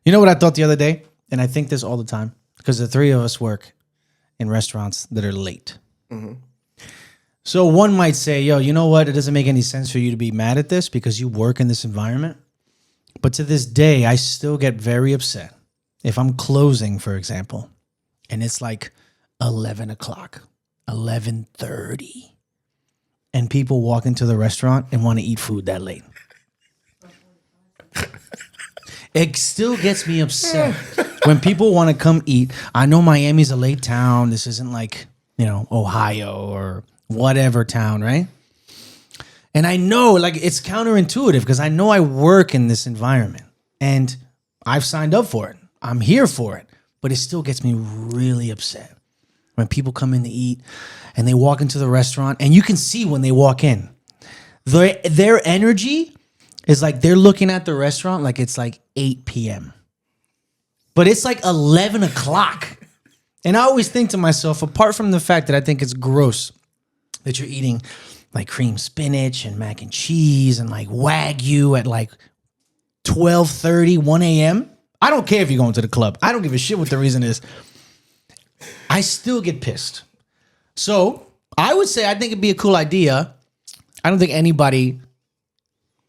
You know what I thought the other day? And I think this all the time because the three of us work in restaurants that are late. Mm-hmm. So one might say, yo, you know what? It doesn't make any sense for you to be mad at this because you work in this environment. But to this day, I still get very upset if I'm closing, for example, and it's like 11 o'clock, 11:30, and people walk into the restaurant and want to eat food that late. It still gets me upset when people want to come eat. I know Miami's a late town. This isn't like, Ohio or whatever town, right? And I know, like, it's counterintuitive because I know I work in this environment and I've signed up for it. I'm here for it. But it still gets me really upset when people come in to eat and they walk into the restaurant and you can see when they walk in, their energy is like they're looking at the restaurant like it's like 8 p.m. But it's like 11 o'clock. And I always think to myself, apart from the fact that I think it's gross that you're eating like cream spinach and mac and cheese and like Wagyu at like 12:30, 1 a.m., I don't care if you're going to the club. I don't give a shit what the reason is. I still get pissed. So I would say I think it'd be a cool idea. I don't think anybody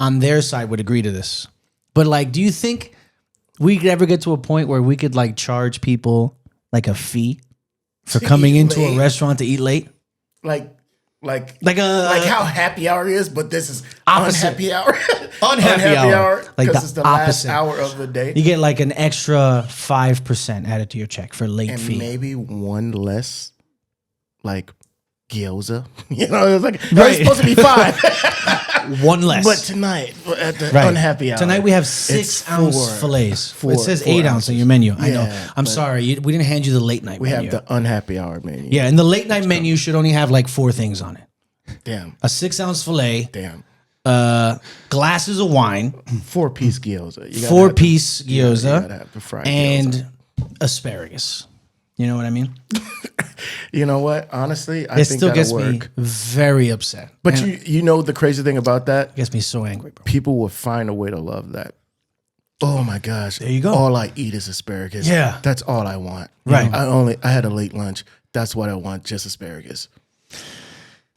on their side would agree to this. But like, do you think we could ever get to a point where we could like charge people like a fee for coming into a restaurant to eat late? Like how happy hour is, but this is unhappy hour. Unhappy hour. Like because it's the opposite. Last hour of the day. You get like an extra 5% added to your check for late fee. And maybe one less, like gyoza. It's like it's supposed to be 5. One less. But tonight, at the unhappy hour. Tonight we have 6-ounce fillets. It says 8 ounce on your menu. I know. I'm sorry. We didn't hand you the late night menu. We have the unhappy hour menu. Yeah, and the late night menu should only have like 4 things on it. Damn. A 6-ounce fillet. Damn. Glasses of wine. 4-piece gyoza. 4-piece gyoza. You gotta have the fried and gyoza. Asparagus. You know what I mean? You know what? Honestly, I it think still gets work. me very upset. But you know the crazy thing about that? It gets me so angry, bro. People will find a way to love that. Oh my gosh. There you go. All I eat is asparagus. Yeah. That's all I want. Right. I had a late lunch. That's what I want, just asparagus.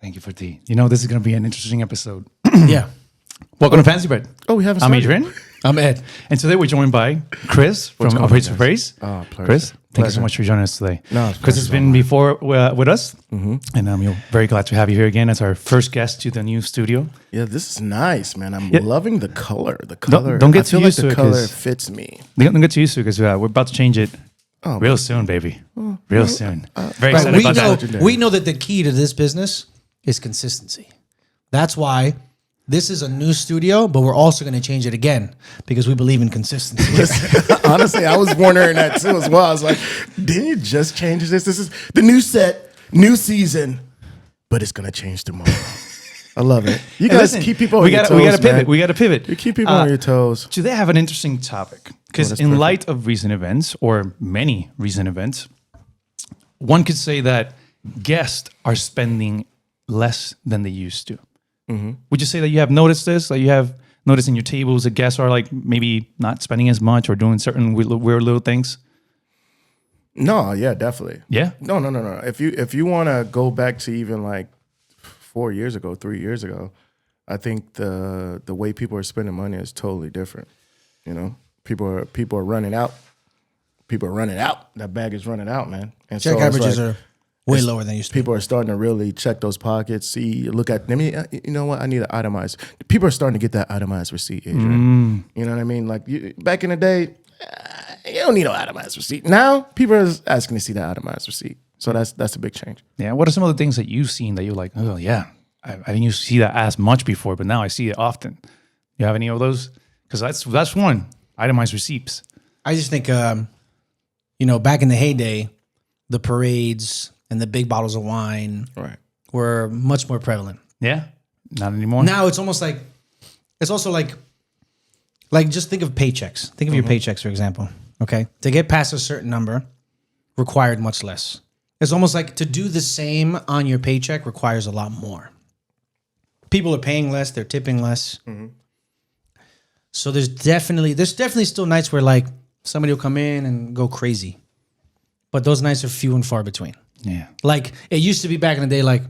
Thank you for tea. This is going to be an interesting episode. Yeah. Welcome to Fancy Bread. Oh, we haven't I'm started. Adrian. I'm Ed. And today we're joined by Chris from Appraise the Phrase. Oh, pleasure. Chris, thank you so much for joining us today. No, it's Chris has been before with us, and I'm very glad to have you here again as our first guest to the new studio. Yeah, this is nice, man. I'm loving the color. The color. Don't get I feel too used like to the it, color 'cause- fits me. Don't get too used to it because we're about to change it real soon, baby. Real soon. Very excited about that. We know that the key to this business is consistency. That's why this is a new studio, but we're also going to change it again because we believe in consistency. Honestly, I was wondering that too as well. I was like, didn't you just change this? This is the new set, new season, but it's going to change tomorrow. I love it. You guys keep people on your toes, We got to pivot. man. We got to pivot. You keep people on your toes. Today I have an interesting topic because that's in perfect. light of recent events or many recent events, one could say that guests are spending less than they used to. Would you say that you have noticed this? That you have noticed in your tables that guests are like maybe not spending as much or doing certain weird little things? No, yeah, definitely. Yeah? No. If you want to go back to even like 4 years ago, 3 years ago, I think the way people are spending money is totally different. People are running out. People are running out. That bag is running out, man. And Check so it's averages like, are way lower than used to be. people are starting to really check those pockets, look at, you know what, I need to itemize. People are starting to get that itemized receipt, Adrian. You know what I mean? Like back in the day, you don't need no itemized receipt. Now, people are asking to see that itemized receipt. So that's a big change. Yeah. What are some of the things that you've seen that you're like, oh, yeah, I didn't used to see that as much before, but now I see it often. You have any of those? Because that's one, itemized receipts. I just think, back in the heyday, the parades and the big bottles of wine were much more prevalent. Yeah. Not anymore. Now it's almost like, it's also like just think of paychecks. Think of your paychecks, for example. Okay. To get past a certain number required much less. It's almost like to do the same on your paycheck requires a lot more. People are paying less. They're tipping less. So there's definitely still nights where like somebody will come in and go crazy. But those nights are few and far between. Yeah. Like it used to be back in the day, like,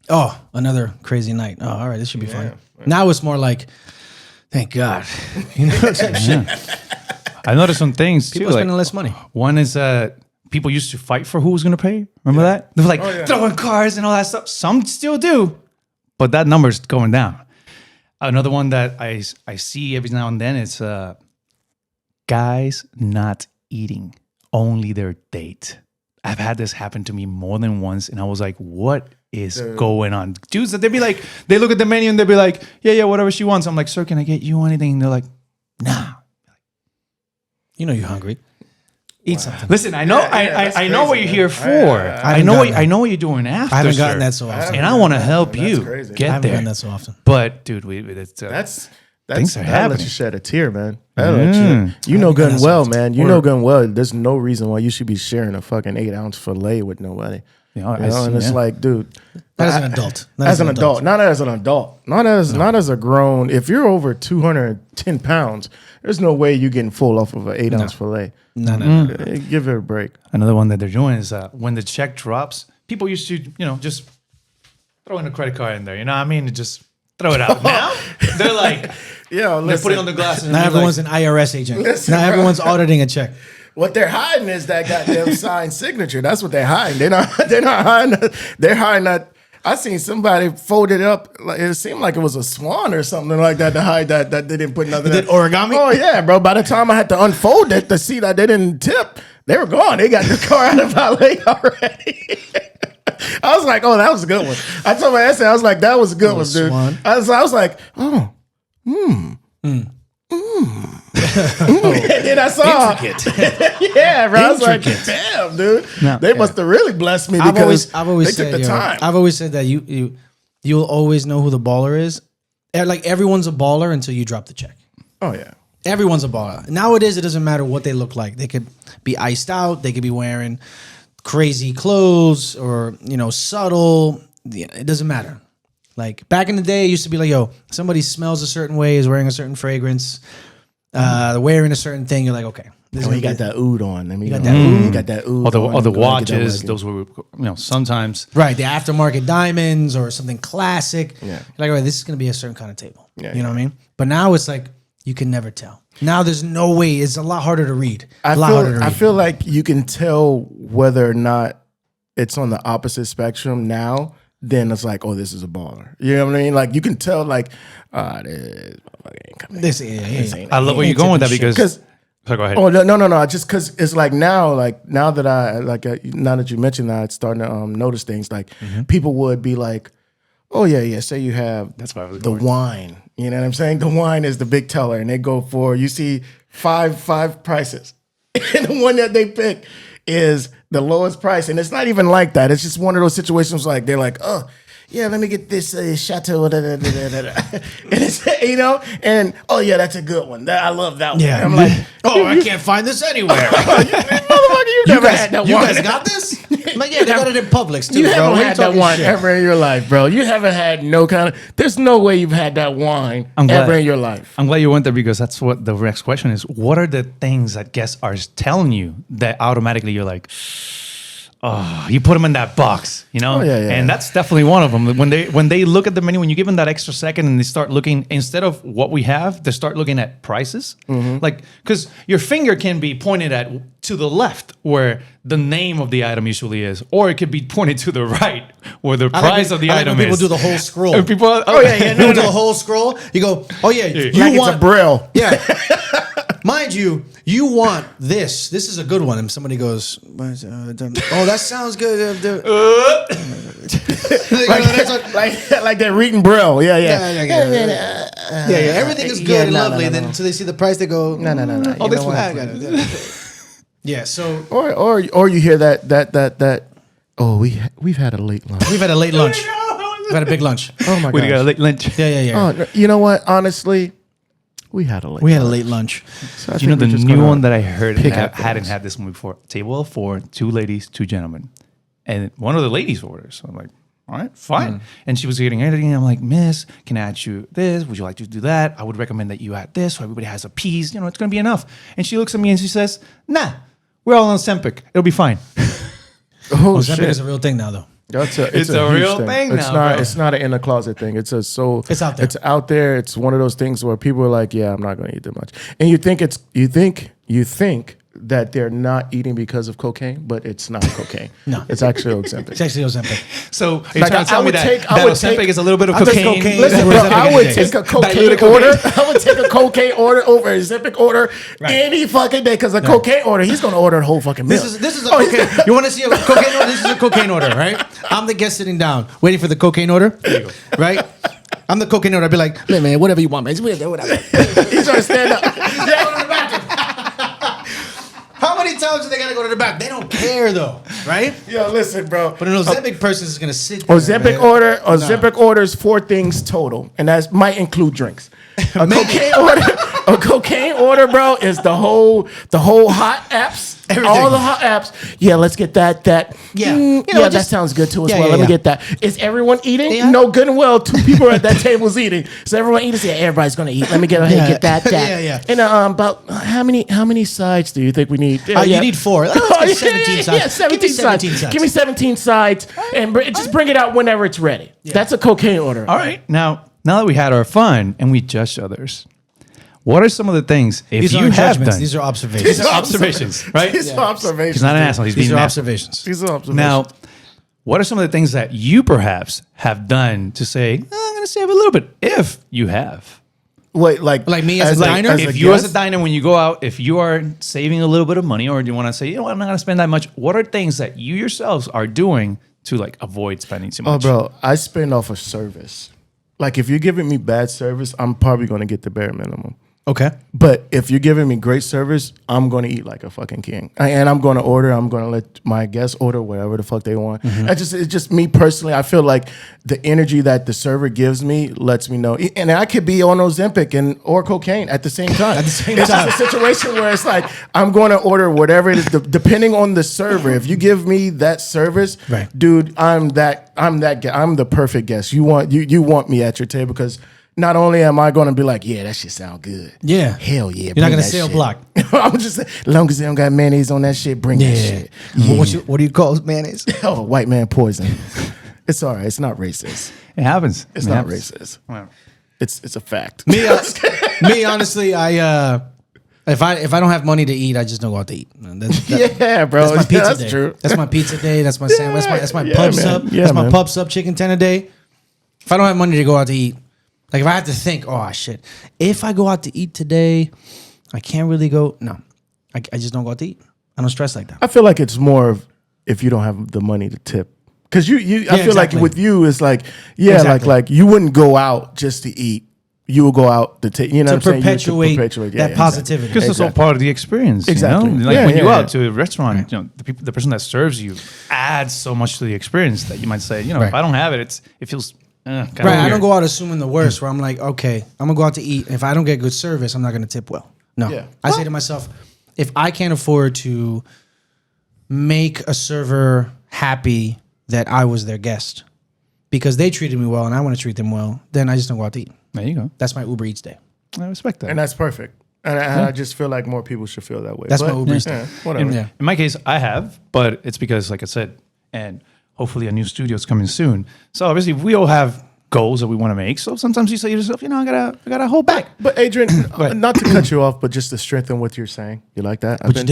oh, another crazy night. Oh, all right, this should be fun. Yeah. Now it's more like, thank God. You know, type shit. I noticed some things People too. are spending less money. One is people used to fight for who was going to pay. Remember that? They were like throwing cars and all that stuff. Some still do, but that number's going down. Another one that I see every now and then is guys not eating, only their date. I've had this happen to me more than once, and I was like, what is going on? Dudes, they'd be like, they look at the menu and they'd be like, yeah, whatever she wants. I'm like, sir, can I get you anything? And they're like, nah. You know you're hungry. Eat something. Listen, I know, I know what you're here for. I know what you're doing after. I haven't gotten sir. that so often. And I want to help you crazy. I get haven't there. gotten that so often. But dude, That's things are that'll let happening. you shed a tear, man. That'll let you know good and well, man. You know good and well. There's no reason why you should be sharing a fucking 8-ounce fillet with nobody. Yeah, You know, and it's like, dude, Not as an adult. Not as an adult, not as an adult, not as a grown. If you're over 210 pounds, there's no way you're getting full off of an 8-ounce fillet. No. Give it a break. Another one that they're doing is when the check drops, people used to, just throw in a credit card in there. You know what I mean? Just throw it out. Now they're like, Yeah, they're putting on the glasses. Now everyone's an IRS agent. Listen, Now bro. everyone's auditing a check. What they're hiding is that goddamn signed signature. That's what they're hiding. They're not hiding. They're hiding that. I seen somebody fold it up. Like, it seemed like it was a swan or something like that to hide that they didn't put nothing. Did origami? Oh yeah, bro. By the time I had to unfold it to see that they didn't tip, they were gone. They got the car out of valet already. I was like, oh, that was a good one. I told my essay, I was like, that was a good one, dude. Swan. I was like, oh, And then I saw, yeah, bro. I was like, damn, dude. No. They must have really blessed me because I've always they said, took the time. I've always said that you'll always know who the baller is. Like everyone's a baller until you drop the check. Oh yeah. Everyone's a baller. Nowadays, it doesn't matter what they look like. They could be iced out. They could be wearing crazy clothes or, subtle. It doesn't matter. Like back in the day, it used to be like, yo, somebody smells a certain way, is wearing a certain fragrance, wearing a certain thing. You're like, okay. Oh, he got that oud on. I mean, got that oud. He got that oud. Or the on. watches, those were, sometimes. Right, the aftermarket diamonds or something classic. Yeah. You're like, all right, this is going to be a certain kind of table. Yeah, you know what I mean? But now it's like, you can never tell. Now there's no way. It's a lot harder to read. I feel like you can tell whether or not it's on the opposite spectrum now. Then it's like, oh, this is a baller. You know what I mean? Like you can tell, like, this motherfucker ain't coming. This ain't. I love where you're going with that because. So go ahead. Oh no! Just because it's like now that now that you mentioned that, it's starting to notice things. Like people would be like, "Oh yeah. Say you have That's why I was the going. wine. You know what I'm saying? The wine is the big teller, and they go for you see five prices, and the one that they pick is the lowest price, and it's not even like that. It's just one of those situations like they're like, oh. Yeah, let me get this chateau. And it's, and oh yeah, that's a good one. I love that one. Yeah. I'm like, I can't find this anywhere. motherfucker, you never had that You wine. guys got this? I'm like, yeah, they got it in Publix too, You bro. haven't What are you had that talking wine shit? ever in your life, bro. You haven't had no kind of. There's no way you've had that wine ever in your life. I'm glad you went there because that's what the next question is. What are the things that guests are telling you that automatically you're like, oh, you put them in that box, Oh, yeah. And that's definitely one of them. When they look at the menu, when you give them that extra second and they start looking, instead of what we have, they start looking at prices. Like, because your finger can be pointed to the left where the name of the item usually is, or it could be pointed to the right where the price of the item when is. people do the whole scroll. And people, People do the whole scroll. You go, oh yeah, you Like want it's a Braille. Yeah. Mind you, you want this. This is a good one. And somebody goes, oh, that sounds good. like they're reading Braille. Yeah. Everything is good and lovely. And then until they see the price, they go, No. oh, this one. I got it. Yeah. So Or you hear that. Oh, we've had a late lunch. we've had a late lunch. We've had a big lunch. Oh my We got a god. late lunch. Yeah. Oh, you know what? Honestly, we had a late. We had a late lunch. So I Do you know think the we're just new gonna one that I heard? And pick I at hadn't those. had this one before. Table of 4, 2 ladies, 2 gentlemen, and one of the ladies orders. So I'm like, All right, fine. And she was getting everything. I'm like, Miss, can I add you this? Would you like to do that? I would recommend that you add this so everybody has a piece. You know, it's going to be enough. And she looks at me and she says, nah, we're all on Ozempic. It'll be fine. Ozempic is a real thing now, though. It's a huge real thing It's now, not. bro. It's not an in the closet thing. It's out there. It's out there. It's one of those things where people are like, yeah, I'm not going to eat that much. And you think that they're not eating because of cocaine, but it's not cocaine. No. It's actually Ozempic. It's actually Ozempic. So you're trying to tell me that Ozempic is a little bit of I think cocaine? cocaine- Listen, bro, I would take a Diluted cocaine order. cocaine? I would take a cocaine order over a Ozempic order any fucking day. Because a cocaine order, he's going to order a whole fucking meal. This is a cocaine. You want to see a cocaine order? This is a cocaine order, right? I'm the guest sitting down, waiting for the cocaine order, right? I'm the cocaine order. I'd be like, man, whatever you want, man. Whatever. He's trying to stand up. How many times are they gonna go to the back? They don't care though, right? Yo, listen, bro. But an Ozempic person is gonna sit there. Ozempic orders 4 things total, and that might include drinks. A cocaine order, bro, is the whole hot apps, Everything. all the hot apps. Yeah, let's get that. Yeah. That sounds good to us. Let me get that. Is everyone eating? Yeah. No, good and well. 2 people at that table's eating. So everyone eating. Yeah, everybody's gonna eat. Let me get that. Yeah. And about how many sides do you think we need? You need 4. Let's get 17 sides. Yeah, 17 sides. Give me 17 sides, and just bring it out whenever it's ready. Yeah. That's a cocaine order. All right. Now that we had our fun and we judged others, what are some of the things These you aren't have judgments. done? These are observations. These are observations, right? These are observations. He's not an asshole. He's These being are an asshole. observations. These are observations. Now, what are some of the things that you perhaps have done to say, I'm going to save a little bit, if you have? Wait, like me as a diner? If you as a diner, when you go out, if you are saving a little bit of money, or do you want to say, you know what, I'm not going to spend that much, what are things that you yourselves are doing to like avoid spending too much? Oh, bro, I spend off of service. Like, if you're giving me bad service, I'm probably going to get the bare minimum. Okay. But if you're giving me great service, I'm going to eat like a fucking king. And I'm going to order. I'm going to let my guests order whatever the fuck they want. It's just me personally. I feel like the energy that the server gives me lets me know. And I could be on Ozempic or cocaine at the same time. At the same It's time. just a situation where it's like, I'm going to order whatever it is, depending on the server. If you give me that service, Right. dude, I'm the perfect guest. You want me at your table because not only am I going to be like, yeah, that shit sound good. Yeah. Hell yeah. You're not going to sell block. I'm just saying, as long as they don't got mayonnaise on that shit, bring that shit. Yeah. What do you call mayonnaise? Oh, white man poison. It's all right. It's not racist. It happens. It's It not happens. racist. Wow. It's a fact. Me, honestly, if I don't have money to eat, I just don't go out to eat. Yeah, bro. That's my pizza That's day. true. That's my pizza day. That's my sandwich. That's my Yeah, pub man. sub. Yeah, That's my man. pub sub chicken tender day. If I don't have money to go out to eat, like if I have to think, oh shit, if I go out to eat today, I can't really go. No, I just don't go out to eat. I don't stress like that. I feel like it's more of if you don't have the money to tip. Because I feel exactly. like with you, it's like, yeah, Exactly. like you wouldn't go out just to eat. You will go out to take, you know To what I'm saying? perpetuate Yeah, that positivity. Because it's all Exactly. part of the experience. Exactly. You know? Like Yeah, when you yeah, go yeah. out to a restaurant, you know, the person that serves you adds so much to the experience that you might say, you know, if Right. I don't have it, it feels kind of Right, I weird. don't go out assuming the worst. Where I'm like, okay, I'm gonna go out to eat. If I don't get good service, I'm not gonna tip well. No, Yeah. I say to myself, if I can't afford to make a server happy that I was their guest because they treated me well and I want to treat them well, then I just don't go out to eat. There you go. That's my Uber Eats day. I respect that. And that's perfect. And I just feel like more people should feel that way. That's But, my Uber Eats day. yeah, whatever. Yeah. In my case, I have, but it's because, like I said, and hopefully a new studio is coming soon. So obviously, we all have goals that we want to make. So sometimes you say to yourself, you know, I gotta hold back. But Adrian, not to cut you off, but just to strengthen what you're saying. You like that? What you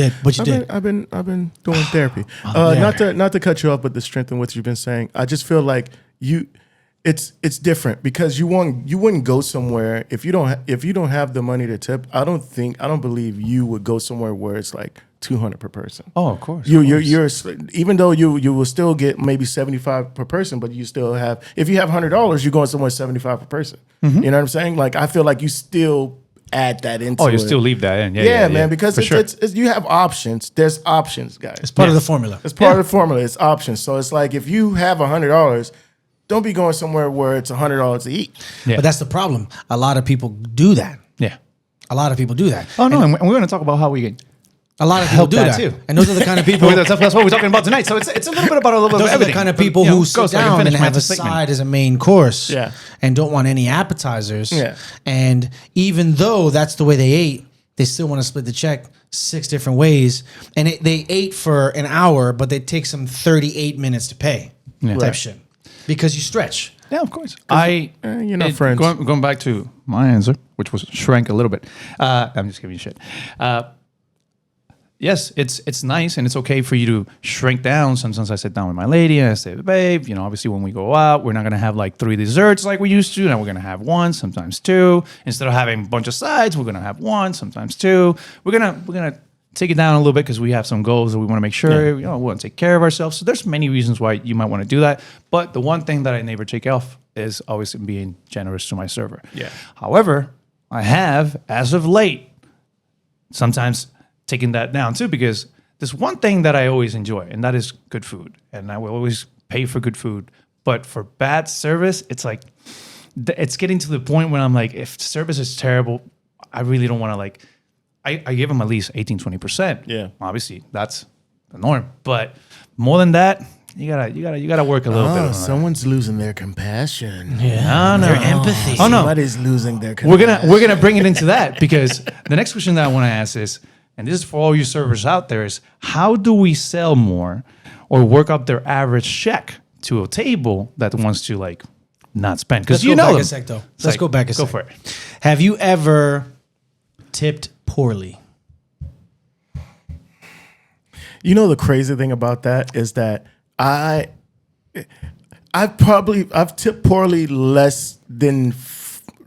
did. I've been doing therapy. yeah. Not to cut you off, but to strengthen what you've been saying. I just feel like it's different because you wouldn't go somewhere if you don't have the money to tip. I don't believe you would go somewhere where it's like $200 per person. Oh, of course. You're even though you will still get maybe $75 per person, but you still have, if you have $100, you're going somewhere $75 per person. You know what I'm saying? Like I feel like you still add that into. Oh, you it. still leave that in. Yeah, man, because For it's, sure. it's you have options. There's options, guys. It's part of the formula. It's part of the formula. It's options. So it's like if you have $100, don't be going somewhere where it's $100 to eat. Yeah. But that's the problem. A lot of people do that. Yeah. A lot of people do that. Oh no, and we're going to talk about how we get A lot of people help do that that too. And those are the kind of people. Well, that's what we're talking about tonight. So it's a little bit about a little bit Those of are the everything. kind of people You know, who go sit so I can down finish and my have a statement. side as a main course, Yeah. and don't want any appetizers. Yeah. And even though that's the way they ate, they still want to split the check 6 different ways. And they ate for an hour, but they take some 38 minutes to pay type Right. shit because you stretch. Yeah, of course. you're not friends. Going back to my answer, which was shrank a little bit. I'm just giving you shit. Yes, it's nice and it's okay for you to shrink down. Sometimes I sit down with my lady and I say, babe, you know, obviously when we go out, we're not gonna have like 3 desserts like we used to. Now we're gonna have 1, sometimes 2. Instead of having a bunch of sides, we're gonna have 1, sometimes 2. We're gonna take it down a little bit because we have some goals that we want to make sure we want to take care of ourselves. So there's many reasons why you might want to do that. But the one thing that I never take off is always being generous to my server. Yeah. However, I have, as of late, sometimes taking that down too, because there's one thing that I always enjoy, and that is good food. And I will always pay for good food. But for bad service, it's like, it's getting to the point where I'm like, if service is terrible, I really don't want to like, I give them at least 18, 20%. Yeah. Obviously, that's the norm. But more than that, you gotta work a little bit. On Someone's losing their compassion. that. No, Their empathy. Oh no, Somebody's losing their compassion. we're gonna bring it into that because the next question that I want to ask is, and this is for all you servers out there, is how do we sell more or work up their average check to a table that wants to like not spend? Because you know back them. a sec, though. It's Let's like, go back a sec. Go for it. Have you ever tipped poorly? You know the crazy thing about that is that I've tipped poorly less than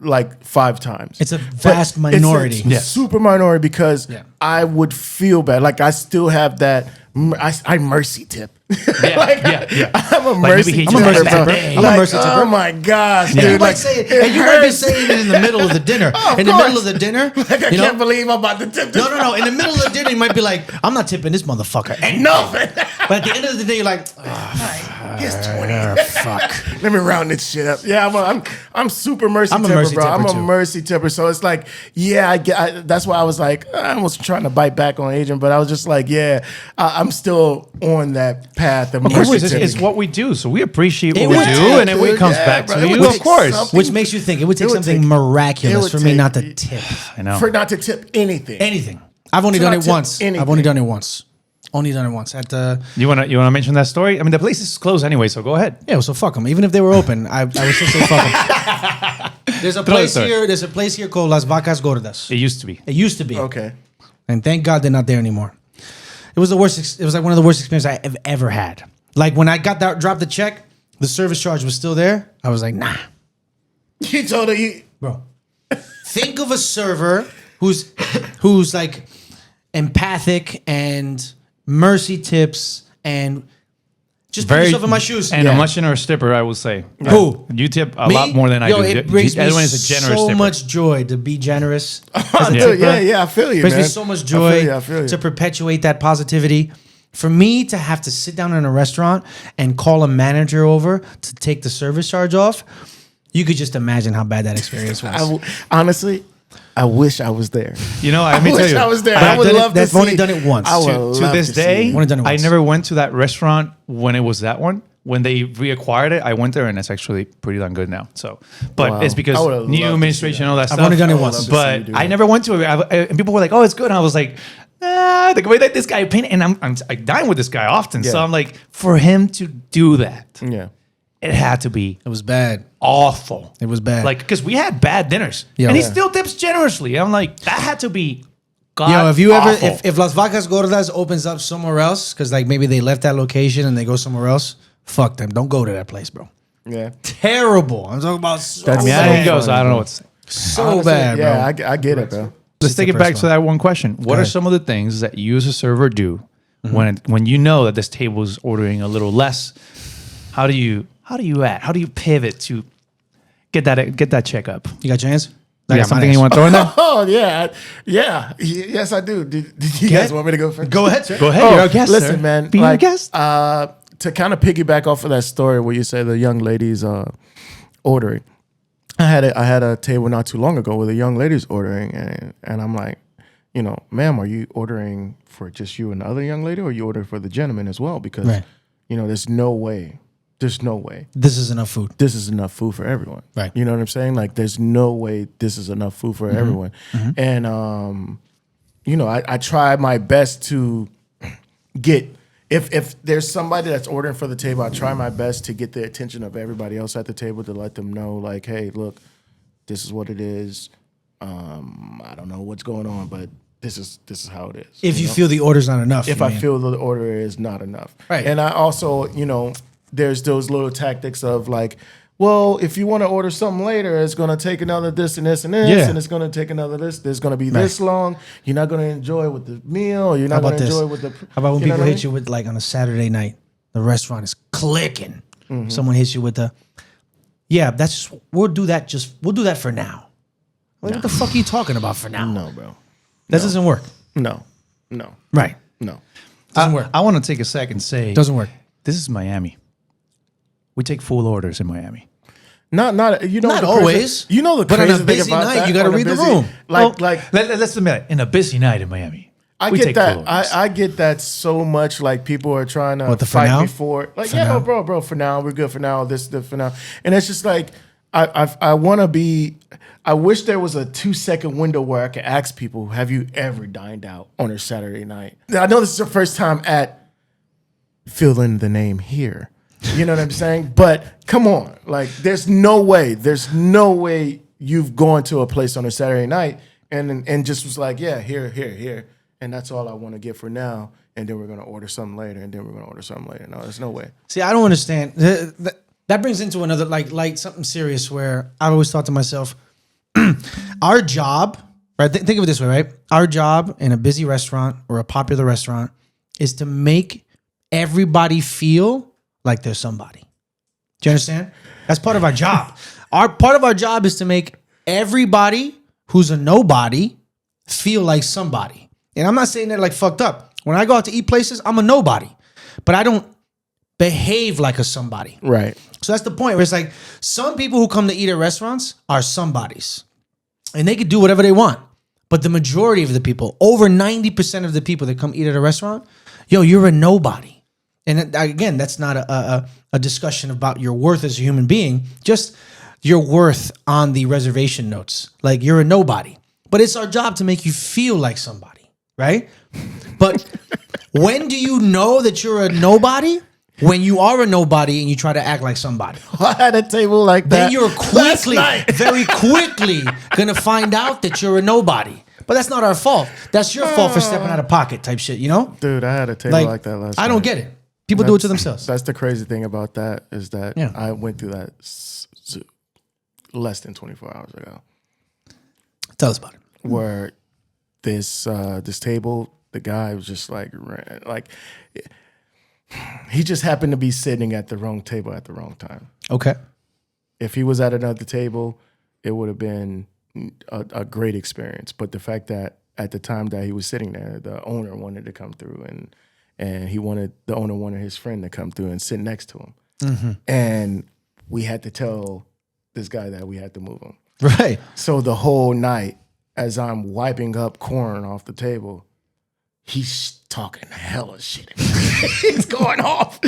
like 5 times. It's a vast minority. It's a super minority because I would feel bad. Like I still have that. I mercy tip. Yeah. I'm a Like, mercy maybe he tipper. just has a bad day. I'm a mercy tipper. Oh my gosh, And dude! you might say it, and you might be hurts. saying it in the middle of the dinner. Of In the course. middle of the dinner, Like I you know, can't believe I'm about to tip this. no. In the middle of the dinner, you might be like, "I'm not tipping this motherfucker." And No, but at the end of the day, you're like, here's 20. "Fuck." Let me round this shit up. Yeah, I'm super mercy I'm a tipper, mercy bro. tipper, I'm a too. mercy tipper. So it's like, that's why I was like, I was trying to bite back on Adrian, but I was just like, I'm still on that path of Of course, mercy it's tipping. what we do. So we appreciate It what we would do, take, and it comes yeah, back bro, to it would you, of take course. something. Which makes you think it would take It would something take- miraculous it would for me take- not to tip I know. For not to tip anything. anything. I've only To done not it tip once. I've anything. only done it once. Only done it once at the. You wanna mention that story? I mean, the place is closed anyway, so go ahead. Yeah, so fuck them. Even if they were open, I would still say fuck them. There's a place story. here. There's a place here called Las Vacas Gordas. It used to be. It used to be. Okay. And thank God they're not there anymore. It was the worst. It was like one of the worst experiences I have ever had. Like when I dropped the check, the service charge was still there. I was like, nah, You told her bro. Think of a server who's like empathic and mercy tips and just put yourself in my shoes. And a much generous tipper, I will say. Who? You tip a Me? lot more than I do. It brings me Everyone is a generous so tipper. much joy to be generous. yeah, I feel you, Brings man. me so much joy I feel you. to perpetuate that positivity. For me to have to sit down in a restaurant and call a manager over to take the service charge off, you could just imagine how bad that experience was. Honestly, I wish I was there. You know, let me tell wish you. I was there. But I would I've done it- love to I've see. only done it once. I would To love this to see day, it. Only done it I once. never went to that restaurant when it was that one. When they reacquired it, I went there, and it's actually pretty darn good now. So, but Wow. it's because I would've loved new to see administration and all that stuff. only done it I would once. love to see But you do I that. never went to it. And people were like, "Oh, it's good." And I was like, "The way that this guy painted," and I dine with this guy often, so Yeah. I'm like, for him to do that, Yeah. it had to be It was bad. awful. It was bad. Like, because we had bad dinners, Yeah. and he Yeah. still tips generously. I'm like, that had to be god Yo, if you ever, awful. if Las Vacas Gordas opens up somewhere else, because like maybe they left that location and they go somewhere else, fuck them. Don't go to that place, bro. Yeah. Terrible. I'm talking about so That's I mean, so I didn't go, so funny, I don't know bro. what to say. so Honestly, bad, bro. Yeah, I get it, bro. Let's take the it back first to that one question. What are ahead. some of the things that you as a server do when you know that this table is ordering a little less? How do you pivot to get that check up? You got your hands? You got something you want to throw in there? Oh yeah. Yes, I do. Did you guys want me to go first? Go ahead, sir. Go ahead, Oh, you're a guest, listen, sir. man. Be a guest. To kind of piggyback off of that story where you say the young ladies ordering. I had a table not too long ago where the young ladies ordering, and I'm like, you know, ma'am, are you ordering for just you and the other young lady, or you order for the gentleman as well? Because, Right. you know, there's no way this is enough food. This is enough food for everyone. Right. You know what I'm saying? Like, there's no way this is enough food for everyone. And, you know, I try my best to get, if there's somebody that's ordering for the table, I try my best to get the attention of everybody else at the table to let them know, like, hey, look, this is what it is. I don't know what's going on, but this is how it is. If you feel the order's not enough. If I feel the order is not enough. Right. And I also, you know, there's those little tactics of like, well, if you want to order something later, it's going to take another this and this and this, Yeah. and it's going to take another this. There's going to be this long. You're not going to enjoy it with the meal. Or you're How not about going to this? enjoy it with the. How about when you know people what I hit mean? you with, like, on a Saturday night, the restaurant is clicking. Someone hits you with the, yeah, that's just, we'll do that for now. Like, what the fuck are you talking about for now? No, bro. That doesn't work. No. Right. No. Doesn't work. I want to take a second and say, Doesn't work. this is Miami. We take full orders in Miami. Not you know Not the always. You know the But on crazy a thing busy about night, that, you gotta on a read the busy- room. Let's admit, in a busy night in Miami, I we get take that. full orders. I get that so much. Like, people are trying to What, the for fight now? before. Like, For yeah, now? bro. For now, we're good. For now, this for now. And it's just like I want to be. I wish there was a 2-second window where I could ask people, "Have you ever dined out on a Saturday night?" I know this is your first time at. Fill in the name here. You know what I'm saying? But come on, like, there's no way you've gone to a place on a Saturday night and just was like, yeah, here, and that's all I want to get for now. And then we're gonna order something later, and then we're gonna order something later. No, there's no way. See, I don't understand. That brings into another, like something serious where I always thought to myself, our job, right? Think of it this way, right? Our job in a busy restaurant or a popular restaurant is to make everybody feel like they're somebody. Do you understand? That's part of our job. Part of our job is to make everybody who's a nobody feel like somebody. And I'm not saying that like fucked up. When I go out to eat places, I'm a nobody, but I don't behave like a somebody. Right. So that's the point where it's like some people who come to eat at restaurants are somebodies and they could do whatever they want. But the majority of the people, over 90% of the people that come eat at a restaurant, yo, you're a nobody. And again, that's not a discussion about your worth as a human being, just your worth on the reservation notes. Like, you're a nobody. But it's our job to make you feel like somebody, right? But when do you know that you're a nobody? When you are a nobody and you try to act like somebody. I had a table like that. Then you're last night. very quickly gonna find out that you're a nobody. But that's not our fault. That's your fault for stepping out of pocket type shit, you know? Dude, I had a table like that last night. I don't get it. People do it to themselves. That's the crazy thing about that is that Yeah. I went through that less than 24 hours ago. Tell us about it. Where this table, the guy was just like he just happened to be sitting at the wrong table at the wrong time. Okay. If he was at another table, it would have been a great experience. But the fact that at the time that he was sitting there, the owner wanted to come through and the owner wanted his friend to come through and sit next to him. Mm-hmm. And we had to tell this guy that we had to move him. Right. So the whole night, as I'm wiping up corn off the table, he's talking hella shit. He's going off.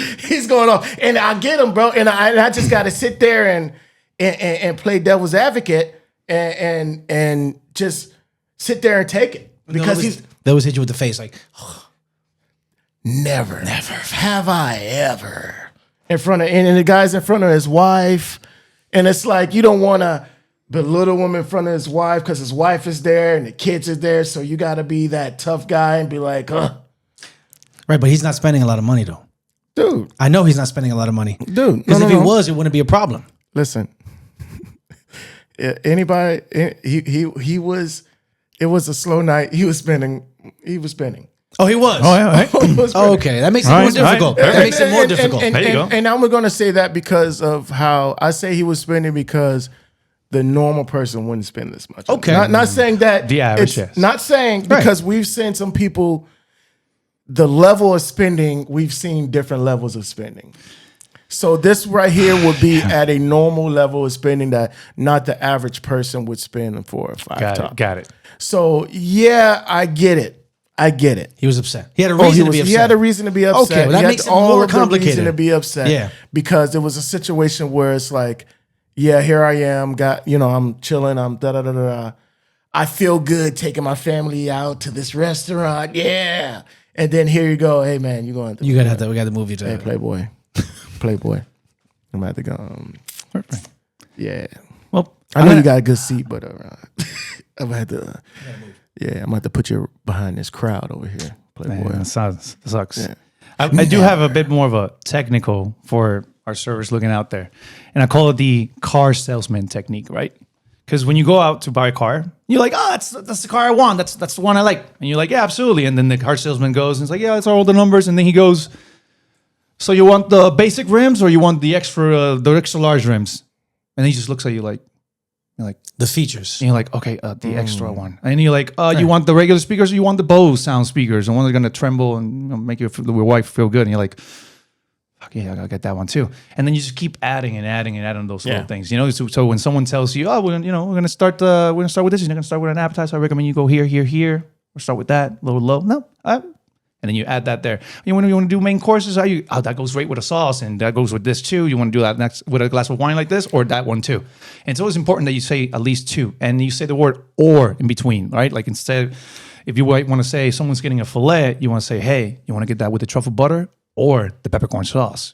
And I get him, bro. And I just got to sit there and play devil's advocate and just sit there and take it. Because they always hit you with the face like, never have I ever. In front of, and the guy's in front of his wife. And it's like, you don't want to belittle him in front of his wife because his wife is there and the kids are there. So you got to be that tough guy and be like, Right, but he's not spending a lot of money though. Dude. I know he's not spending a lot of money. Dude. Because if he was, it wouldn't be a problem. Listen. Anybody, he was, it was a slow night. He was spending. Oh, he was? Oh, yeah, right. Oh, okay. That makes it more difficult. That makes it more difficult. There you go. And I'm going to say that because of how I say he was spending, because the normal person wouldn't spend this much. Okay. Not saying that. The average, it's yes. Not saying, because we've seen some people, the level of spending, we've seen different levels of spending. So this right here would be at a normal level of spending that not the average person would spend 4 or 5 Got it. So yeah, I get it. He was upset. He had a reason to be upset. He had a reason to be upset. Okay, well, that He had makes it more complicated. Reason to be upset. Yeah. Because it was a situation where it's like, yeah, here I am, I'm chilling, I'm da-da-da-da. I feel good taking my family out to this restaurant. Yeah. And then here you go. Hey, man, we got the movie. Hey, Playboy. I'm about to go. Yeah. Well, I know you got a good seat, but I'm going to I'm about to put you behind this crowd over here, Playboy. Man, that sucks. Yeah. I do have a bit more of a technical for our servers looking out there, and I call it the Car Salesman Technique, right? Because when you go out to buy a car, you're like, oh, that's the car I want. That's the one I like. And you're like, yeah, absolutely. And then the car salesman goes and it's like, yeah, that's all the numbers. And then he goes, so you want the basic rims or you want the extra large rims? And then he just looks at you like, the features. and you're like, okay, the extra one. And you're like, you want the regular speakers or you want the Bose sound speakers? And one that's going to tremble and make your wife feel good. And you're like, fuck yeah, I gotta get that one too. And then you just keep adding those little things. So when someone tells you, oh, we're gonna start with this, you're gonna start with an appetizer. I recommend you go here, or start with that, low. No, and then you add that there. You want to do main courses? That goes great with a sauce, and that goes with this too. You want to do that next with a glass of wine like this, or that one too. And it's always important that you say at least two, and you say the word "or" in between, right? Like instead, if you want to say someone's getting a fillet, you want to say, hey, you want to get that with the truffle butter or the peppercorn sauce,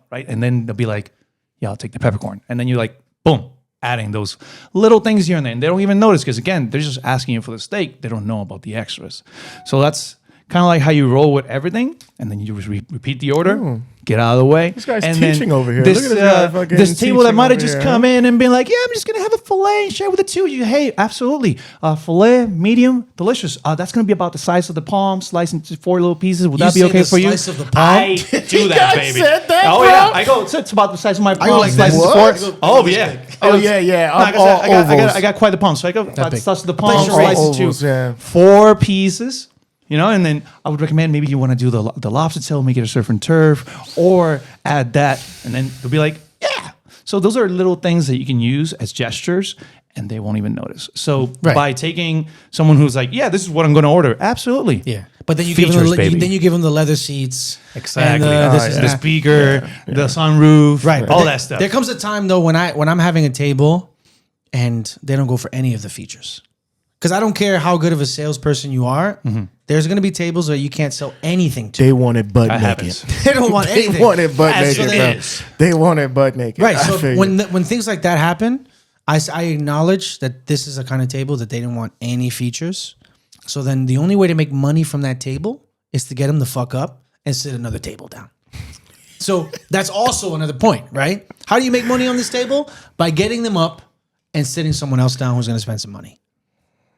right? And then they'll be like, yeah, I'll take the peppercorn. And then you're like, boom, adding those little things here and there. And they don't even notice because, again, they're just asking you for the steak. They don't know about the extras. So that's kind of like how you roll with everything. And then you repeat the order, get out of the way. This guy's and teaching over here. This, Look at this guy fucking this table that teaching might have over just here, come in and been like, yeah, I'm just going to have a filet and share with the two of you. Hey, absolutely. Filet, medium, delicious. That's going to be about the size of the palm, sliced into 4 little pieces. Would that be okay for you? Slice of the palm? I do that, baby. Said that, oh, bro? yeah. I go, it's about the size of my palm. like slice that. into 4. Oh, yeah. Oh, yeah. I got quite the palm. So I go about the size of the palm, slice into 4 pieces. And then I would recommend maybe you want to do the lobster tail, make it a surf and turf, or add that, and then they'll be like, yeah. So those are little things that you can use as gestures, and they won't even notice. So by taking someone who's like, yeah, this is what I'm going to order, absolutely. Yeah. But then you Features, give them the leather seats. Exactly. And the speaker, the sunroof, right? All that stuff. There comes a time though when I'm having a table, and they don't go for any of the features. Because I don't care how good of a salesperson you are. Mm-hmm. There's going to be tables where you can't sell anything to. They want it butt naked. They don't want anything. They want it butt naked. They want it butt naked. Right. So when things like that happen, I acknowledge that this is a kind of table that they didn't want any features. So then the only way to make money from that table is to get them the fuck up and sit another table down. So that's also another point, right? How do you make money on this table? By getting them up and sitting someone else down who's going to spend some money.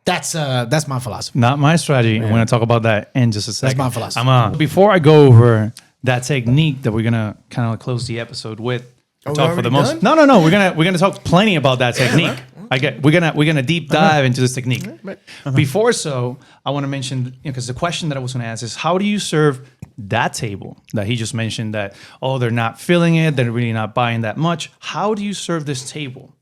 That's my philosophy. Not my strategy. I'm going to talk about that in just a second. That's my philosophy. Before I go over that technique that we're going to kind of close the episode with, talk for the most. No. We're gonna talk plenty about that technique. We're gonna deep dive into this technique. Before I want to mention, because the question that I was going to ask is, how do you serve that table that he just mentioned that they're not feeling it, they're really not buying that much? How do you serve this table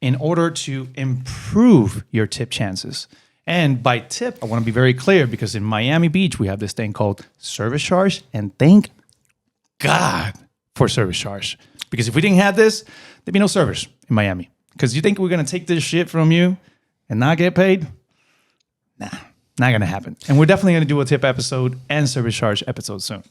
in order to improve your tip chances? And by tip, I want to be very clear, because in Miami Beach, we have this thing called service charge. And thank God for service charge. Because if we didn't have this, there'd be no service in Miami. Because you think we're going to take this shit from you and not get paid? Nah, not going to happen. And we're definitely going to do a tip episode and service charge episode soon.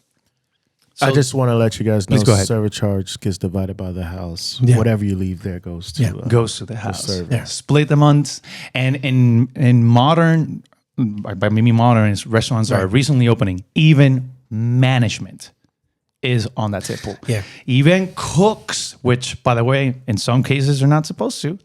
So, I just want to let you guys know, go ahead. service charge gets divided by the house. Yeah. Whatever you leave there goes to goes to the house. service. Split the months. And in modern, by maybe modern, restaurants are recently opening, even management is on that tip pool. Yeah. Even cooks, which, by the way, in some cases are not supposed to.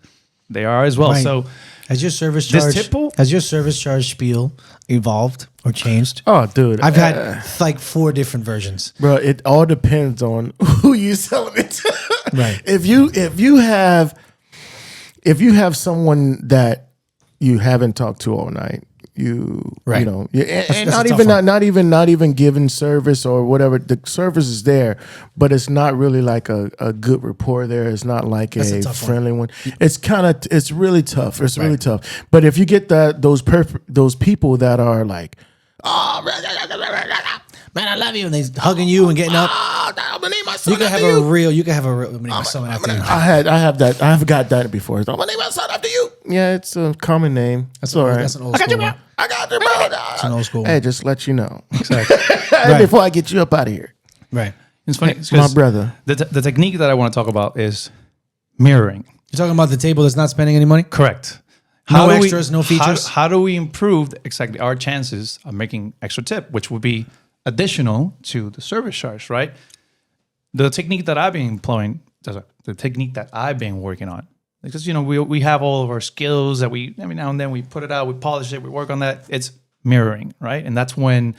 They are as well. Right. So has your service this charge tip pool? Has your service charge spiel evolved or changed? Oh, dude. I've had like 4 different versions. Bro, it all depends on who you selling it to. Right. If you have someone that you haven't talked to all night, Right. you know, and that's not a tough even one. not even giving service or whatever. The service is there, but it's not really like a good rapport there. It's not like That's a a tough friendly one. It's really tough. It's really tough. But if you get those people that are like, oh, Man, I love you, and they hugging you and getting up. You can have a real. My son after you. I have that. I've got that before. I'm gonna name my son after you. Yeah, it's a common name. That's all right. That's an old school one. I got your brother. It's an old school Hey, one. just let you know. Exactly. Before I get you up out of here. Right. It's funny. It's my brother. The technique that I want to talk about is mirroring. You're talking about the table that's not spending any money? Correct. No extras, no features? How do we improve exactly our chances of making extra tip, which would be additional to the service charge, right? The technique that I've been employing, the technique that I've been working on, because we have all of our skills that we every now and then we put it out, we polish it, we work on that. It's mirroring, right? And that's when,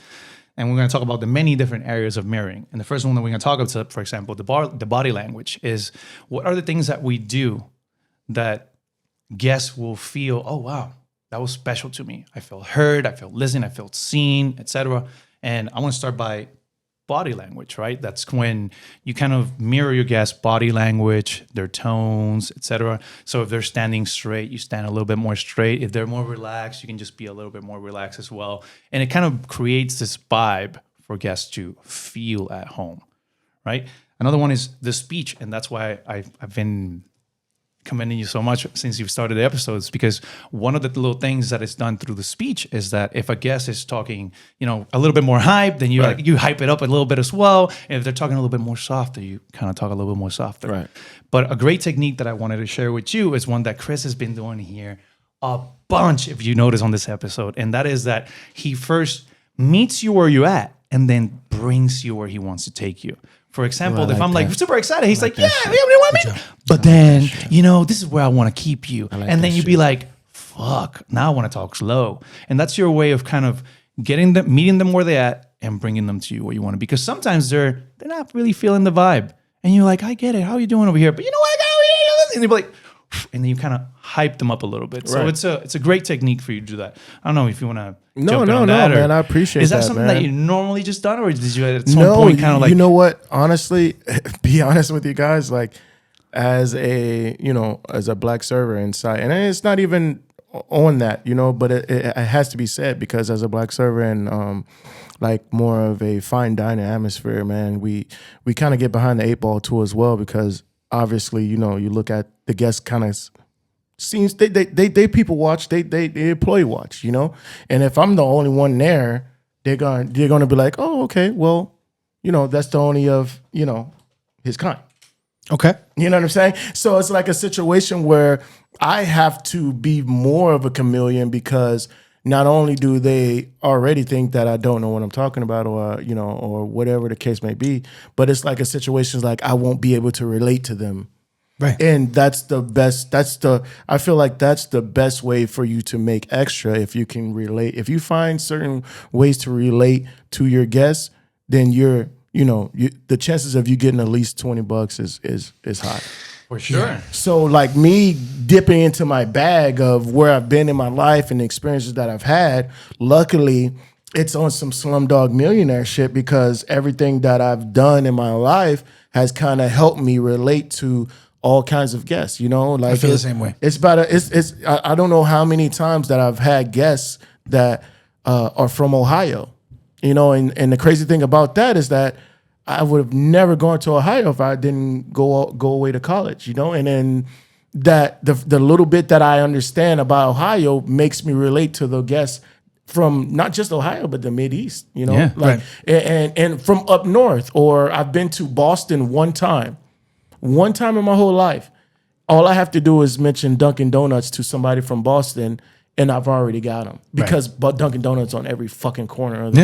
and we're going to talk about the many different areas of mirroring. And the first one that we're going to talk about, for example, the body language is what are the things that we do that guests will feel, oh wow, that was special to me. I felt heard, I felt listened, I felt seen, etc. And I want to start by body language, right? That's when you kind of mirror your guests' body language, their tones, etc. So if they're standing straight, you stand a little bit more straight. If they're more relaxed, you can just be a little bit more relaxed as well. And it kind of creates this vibe for guests to feel at home, right? Another one is the speech, and that's why I've been commending you so much since you've started the episodes, because one of the little things that is done through the speech is that if a guest is talking, a little bit more hype, then you hype it up a little bit as well. And if they're talking a little bit more softer, you kind of talk a little bit more softer. Right. But a great technique that I wanted to share with you is one that Chris has been doing here a bunch, if you notice on this episode, and that is that he first meets you where you're at and then brings you where he wants to take you. For example, if I'm like super excited, he's like, yeah, you want to meet me? But then, this is where I want to keep you. And then you'd be like, fuck, now I want to talk slow. And that's your way of kind of meeting them where they're at and bringing them to you where you want to be. Because sometimes they're not really feeling the vibe. And you're like, I get it. How are you doing over here? But you know what? I got over here. And they'd be like, and then you kind of hype them up a little bit. Right. So it's a great technique for you to do that. I don't know if you want to No, jump in on that, man. I appreciate that. Is that something man. that you normally just done, or did you at some point kind of like? You know what? Honestly, be honest with you guys. Like, as a black server inside, and it's not even on that, but it has to be said, because as a black server and like more of a fine dining atmosphere, man, we kind of get behind the eight ball too as well, because obviously, you look at the guests kind of seems they people watch, they employee watch, and if I'm the only one there, they're gonna be like, oh, okay, well, that's the only of his kind. Okay. You know what I'm saying? So it's like a situation where I have to be more of a chameleon, because not only do they already think that I don't know what I'm talking about, or or whatever the case may be, but it's like a situation like I won't be able to relate to them. Right. And that's the best. I feel like that's the best way for you to make extra, if you can relate. If you find certain ways to relate to your guests, then the chances of you getting at least $20 is high. For sure. Yeah. So like me dipping into my bag of where I've been in my life and the experiences that I've had, luckily it's on some Slumdog Millionaire shit, because everything that I've done in my life has kind of helped me relate to all kinds of guests, like I feel the same way. I don't know how many times that I've had guests that are from Ohio, and the crazy thing about that is that I would have never gone to Ohio if I didn't go away to college, and then that the little bit that I understand about Ohio makes me relate to the guests from not just Ohio, but the Mideast, Yeah, like, right. and from up north. Or I've been to Boston one time in my whole life. All I have to do is mention Dunkin' Donuts to somebody from Boston, and I've already got them, because Dunkin' Donuts on every fucking corner of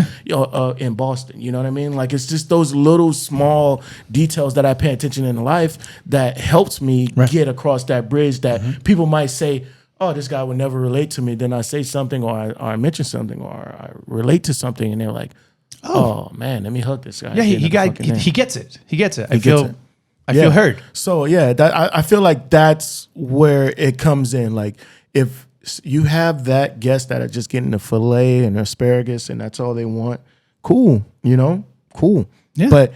in Boston. You know what I mean? Like, it's just those little small details that I pay attention in life that helps me get across that bridge that people might say, oh, this guy would never relate to me. Then I say something, or I mention something, or I relate to something, and they're like, oh man, let me hug this guy. Yeah, he gets it. He gets it. I Yeah. feel heard. So yeah, I feel like that's where it comes in. Like, if you have that guest that are just getting the filet and asparagus and that's all they want. Cool, cool. Yeah. But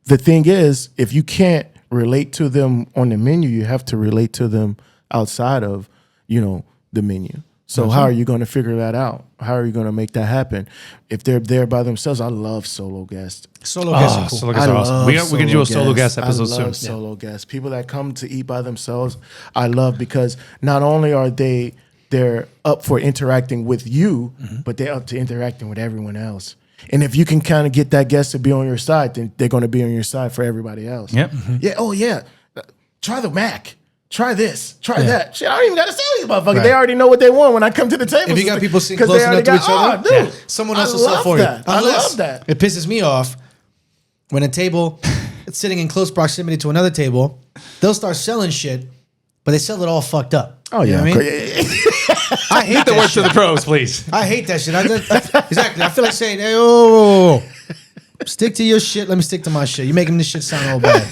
the thing is, if you can't relate to them on the menu, you have to relate to them outside of, the menu. So how are you going to figure that out? How are you going to make that happen? If they're there by themselves, I love solo guests. Solo guests are cool. Solo guests are awesome. We're going to do a solo guest episode I love solo guests. People that come to eat by themselves, I love because not only are they're up for interacting with you, but they're up to interacting with everyone else. And if you can kind of get that guest to be on your side, then they're going to be on your side for everybody else. Yep. Yeah. Oh, yeah. Try the mac. Try this. Try that. Shit, I don't even got to sell these motherfuckers. Right. They already know what they want when I come to the table. If you got people sitting close enough to each other, dude, someone else will sell for you. I love that. It pisses me off when a table is sitting in close proximity to another table. They'll start selling shit, but they sell it all fucked up. Oh, yeah. You know what I mean? I hate The that word shit. to the pros, please. I hate that shit. Exactly. I feel like saying, hey, oh, stick to your shit. Let me stick to my shit. You're making this shit sound all bad.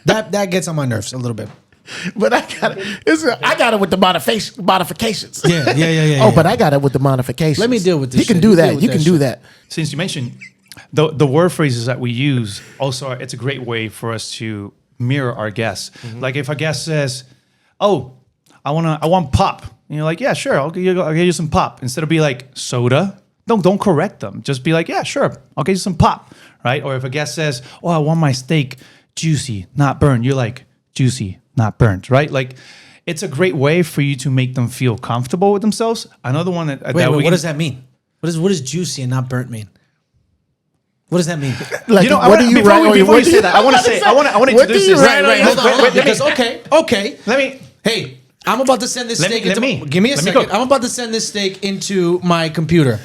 That gets on my nerves a little bit. But I got it with the modifications. Yeah. Oh, but I got it with the modifications. Let me deal with this. He can do that. You can do that. Since you mentioned the word phrases that we use, also it's a great way for us to mirror our guests. Like if a guest says, "Oh, I want pop," and you're like, "Yeah, sure, I'll give you some pop." Instead of be like soda, don't correct them. Just be like, "Yeah, sure, I'll give you some pop," right? Or if a guest says, "Oh, I want my steak juicy, not burned," you're like, "Juicy, not burnt," right? Like, it's a great way for you to make them feel comfortable with themselves. Another one that Wait, what does that mean? What does juicy and not burnt mean? What does that mean? Like, before you say that, I want to introduce this. Right. Hold on. Because okay. Let me. Hey, I'm about to send this steak. Give me a second. Go. I'm about to send this steak into my computer.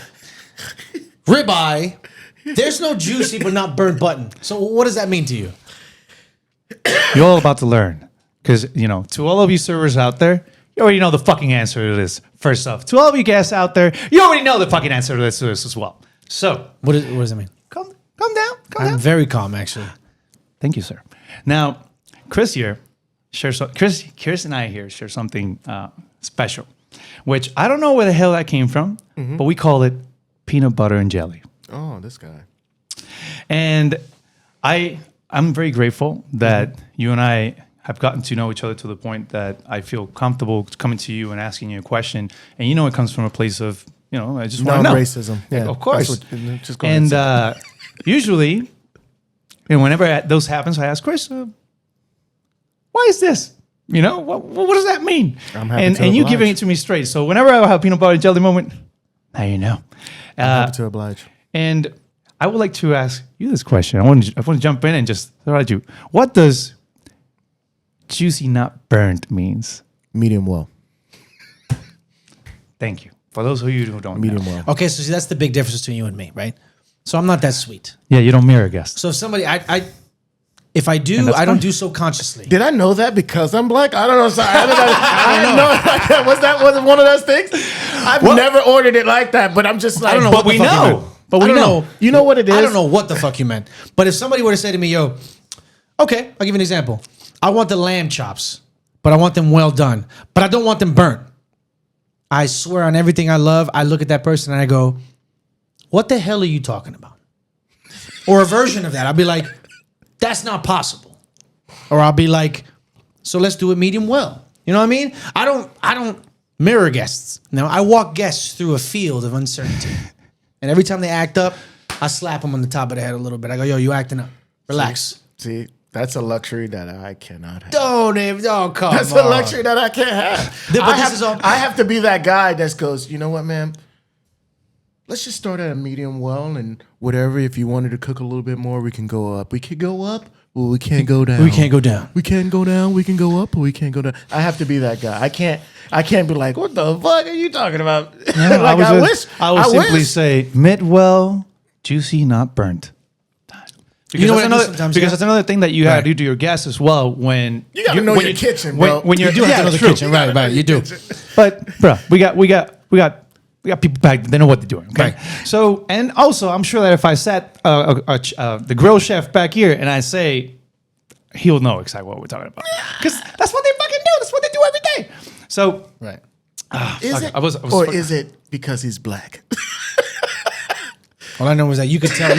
Ribeye. There's no juicy but not burnt button. So what does that mean to you? You're all about to learn. Because, to all of you servers out there, you already know the fucking answer to this, first off. To all of you guests out there, you already know the fucking answer to this as well. So, What does it mean? calm down. I'm very calm, actually. Thank you, sir. Now, Chris here shares, Chris and I here share something special, which I don't know where the hell that came from, but we call it peanut butter and jelly. Oh, this guy. And I'm very grateful that you and I have gotten to know each other to the point that I feel comfortable coming to you and asking you a question. And it comes from a place of, I just want to know. Non-racism. Yeah, of course. Just go ahead And usually, whenever those happens, I ask Chris, why is this? What does that mean? I'm happy and to and you oblige. giving it to me straight. So whenever I have a peanut butter and jelly moment, now you know. I'm happy to oblige. And I would like to ask you this question. I want to jump in and just throw at you. What does juicy not burnt means? Medium well. Thank you. For those of you who don't Medium know. well. Okay, so see, that's the big difference between you and me, right? So I'm not that sweet. Yeah, you don't mirror guests. So if somebody, if I do, I don't do so consciously. Did I know that because I'm black? I don't know. Sorry, I didn't know it like that. Was it one of those things? I've never ordered it like that, but I'm just like, I don't know But what we the fuck you know. meant. But we I don't know. You know what it is? I don't know what the fuck you meant. But if somebody were to say to me, yo, okay, I'll give you an example. I want the lamb chops, but I want them well done. But I don't want them burnt. I swear on everything I love, I look at that person and I go, what the hell are you talking about? Or a version of that. I'll be like, that's not possible. Or I'll be like, so let's do it medium well. You know what I mean? I don't mirror guests. No, I walk guests through a field of uncertainty. And every time they act up, I slap them on the top of the head a little bit. I go, yo, you acting up. Relax. See, that's a luxury that I cannot have. Don't come That's on. a luxury that I can't have. But I have to be that guy that goes, you know what, man? Let's just start at a medium well and whatever. If you wanted to cook a little bit more, we can go up. We could go up, or we can't go down. We can't go down. We can't go down. We can go up, or we can't go down. I have to be that guy. I can't be like, what the fuck are you talking about? No, like, I would simply say mid well, juicy, not burnt. Because You know what I do that's another, sometimes, because yeah? that's another thing that you have to do to your guests as well. When You gotta know your kitchen, bro. When you're You do have to know the true. kitchen, right? You do. But bro, we got people back. They know what they're doing. Okay. Right. So, and also, I'm sure that if I sat the grill chef back here and I say, he'll know exactly what we're talking about because that's what they fucking do. That's what they do every day. So, Right. Is it? I was or is it because he's black? All I know is that you could tell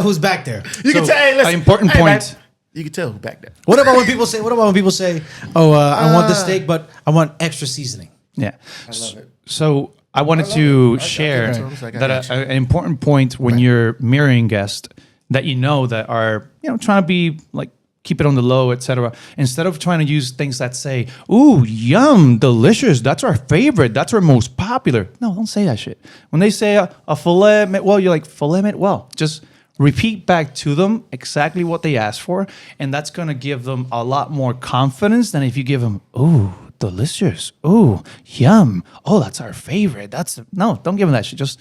who's back there. You can tell. Hey, listen, an important point. man, you can tell who's back there. What about when people say, "Oh, I want the steak, but I want extra seasoning." Yeah. I love it. So I wanted to share that an important point when you're mirroring guests that that are trying to be like keep it on the low, etc. Instead of trying to use things that say, "Ooh, yum, delicious. That's our favorite. That's our most popular." No, don't say that shit. When they say a filet, well, you're like filet, well, just repeat back to them exactly what they asked for, and that's gonna give them a lot more confidence than if you give them, "Ooh, delicious. Ooh, yum. Oh, that's our favorite." No, don't give them that shit. Just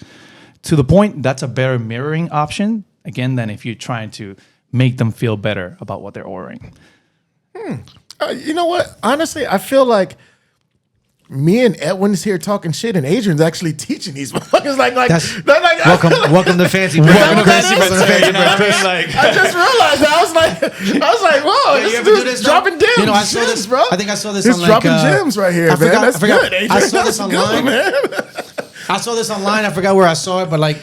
to the point. That's a better mirroring option again than if you're trying to make them feel better about what they're ordering. You know what? Honestly, I feel like me and Edwin's here talking shit, and Adrian's actually teaching these motherfuckers. Welcome to Fancy Bread. I just realized that. I was like, whoa, this dude's dropping gems. I saw this, bro. I think I saw this He's on dropping gems right here, man. That's good, Adrian. I saw this That's online. good, man. I saw this online. I forgot where I saw it, but like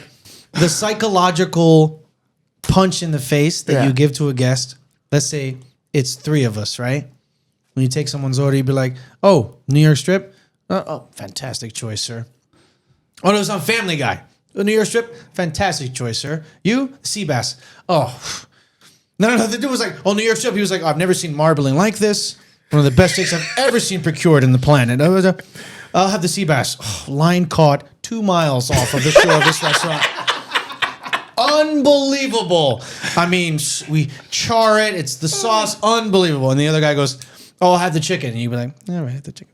the psychological punch in the face that you give to a guest. Let's say it's 3 of us, right? When you take someone's order, you'd be like, "Oh, New York strip? Oh, fantastic choice, sir." Oh, no, it's on Family Guy. The New York strip? Fantastic choice, sir. You? Sea bass. Oh. No. The dude was like, "Oh, New York strip." He was like, "I've never seen marbling like this. One of the best steaks I've ever seen procured in the planet. I'll have the sea bass." Oh, line caught 2 miles off of the shore of this restaurant. Unbelievable. I mean, we char it. It's the sauce. Unbelievable. And the other guy goes, "Oh, I'll have the chicken." And you'd be like, "All right, have the chicken."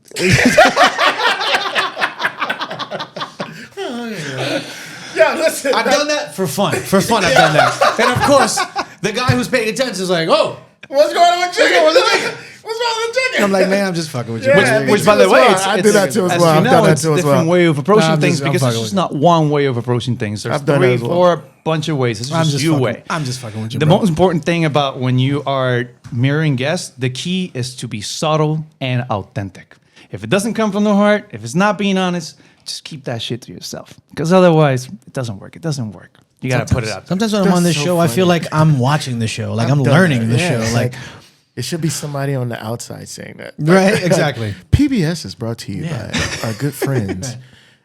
Yeah, listen. I've done that for fun. I've done that. And of course, the guy who's paying attention is like, "Oh, what's going on with chicken? What's wrong with chicken?" And I'm like, "Man, I'm just fucking with you." Yeah, Which by the way, I do that too as well. I've done that too as well. Different way of approaching things I'm because fucking it's just with not one way of approaching things. There's I've done that 3, as well. 4, bunch of ways. It's just your way. I'm just fucking with you. The bro. most important thing about when you are mirroring guests, the key is to be subtle and authentic. If it doesn't come from the heart, if it's not being honest, just keep that shit to yourself. Because otherwise, it doesn't work. It doesn't work. You got to put it out there. Sometimes when I'm on this so show, I feel funny. like I'm watching the show. Like I'm done learning that. the Yeah, show. it's Like, it should be somebody on the outside saying that. right? Exactly. PBS is brought to you by our good friends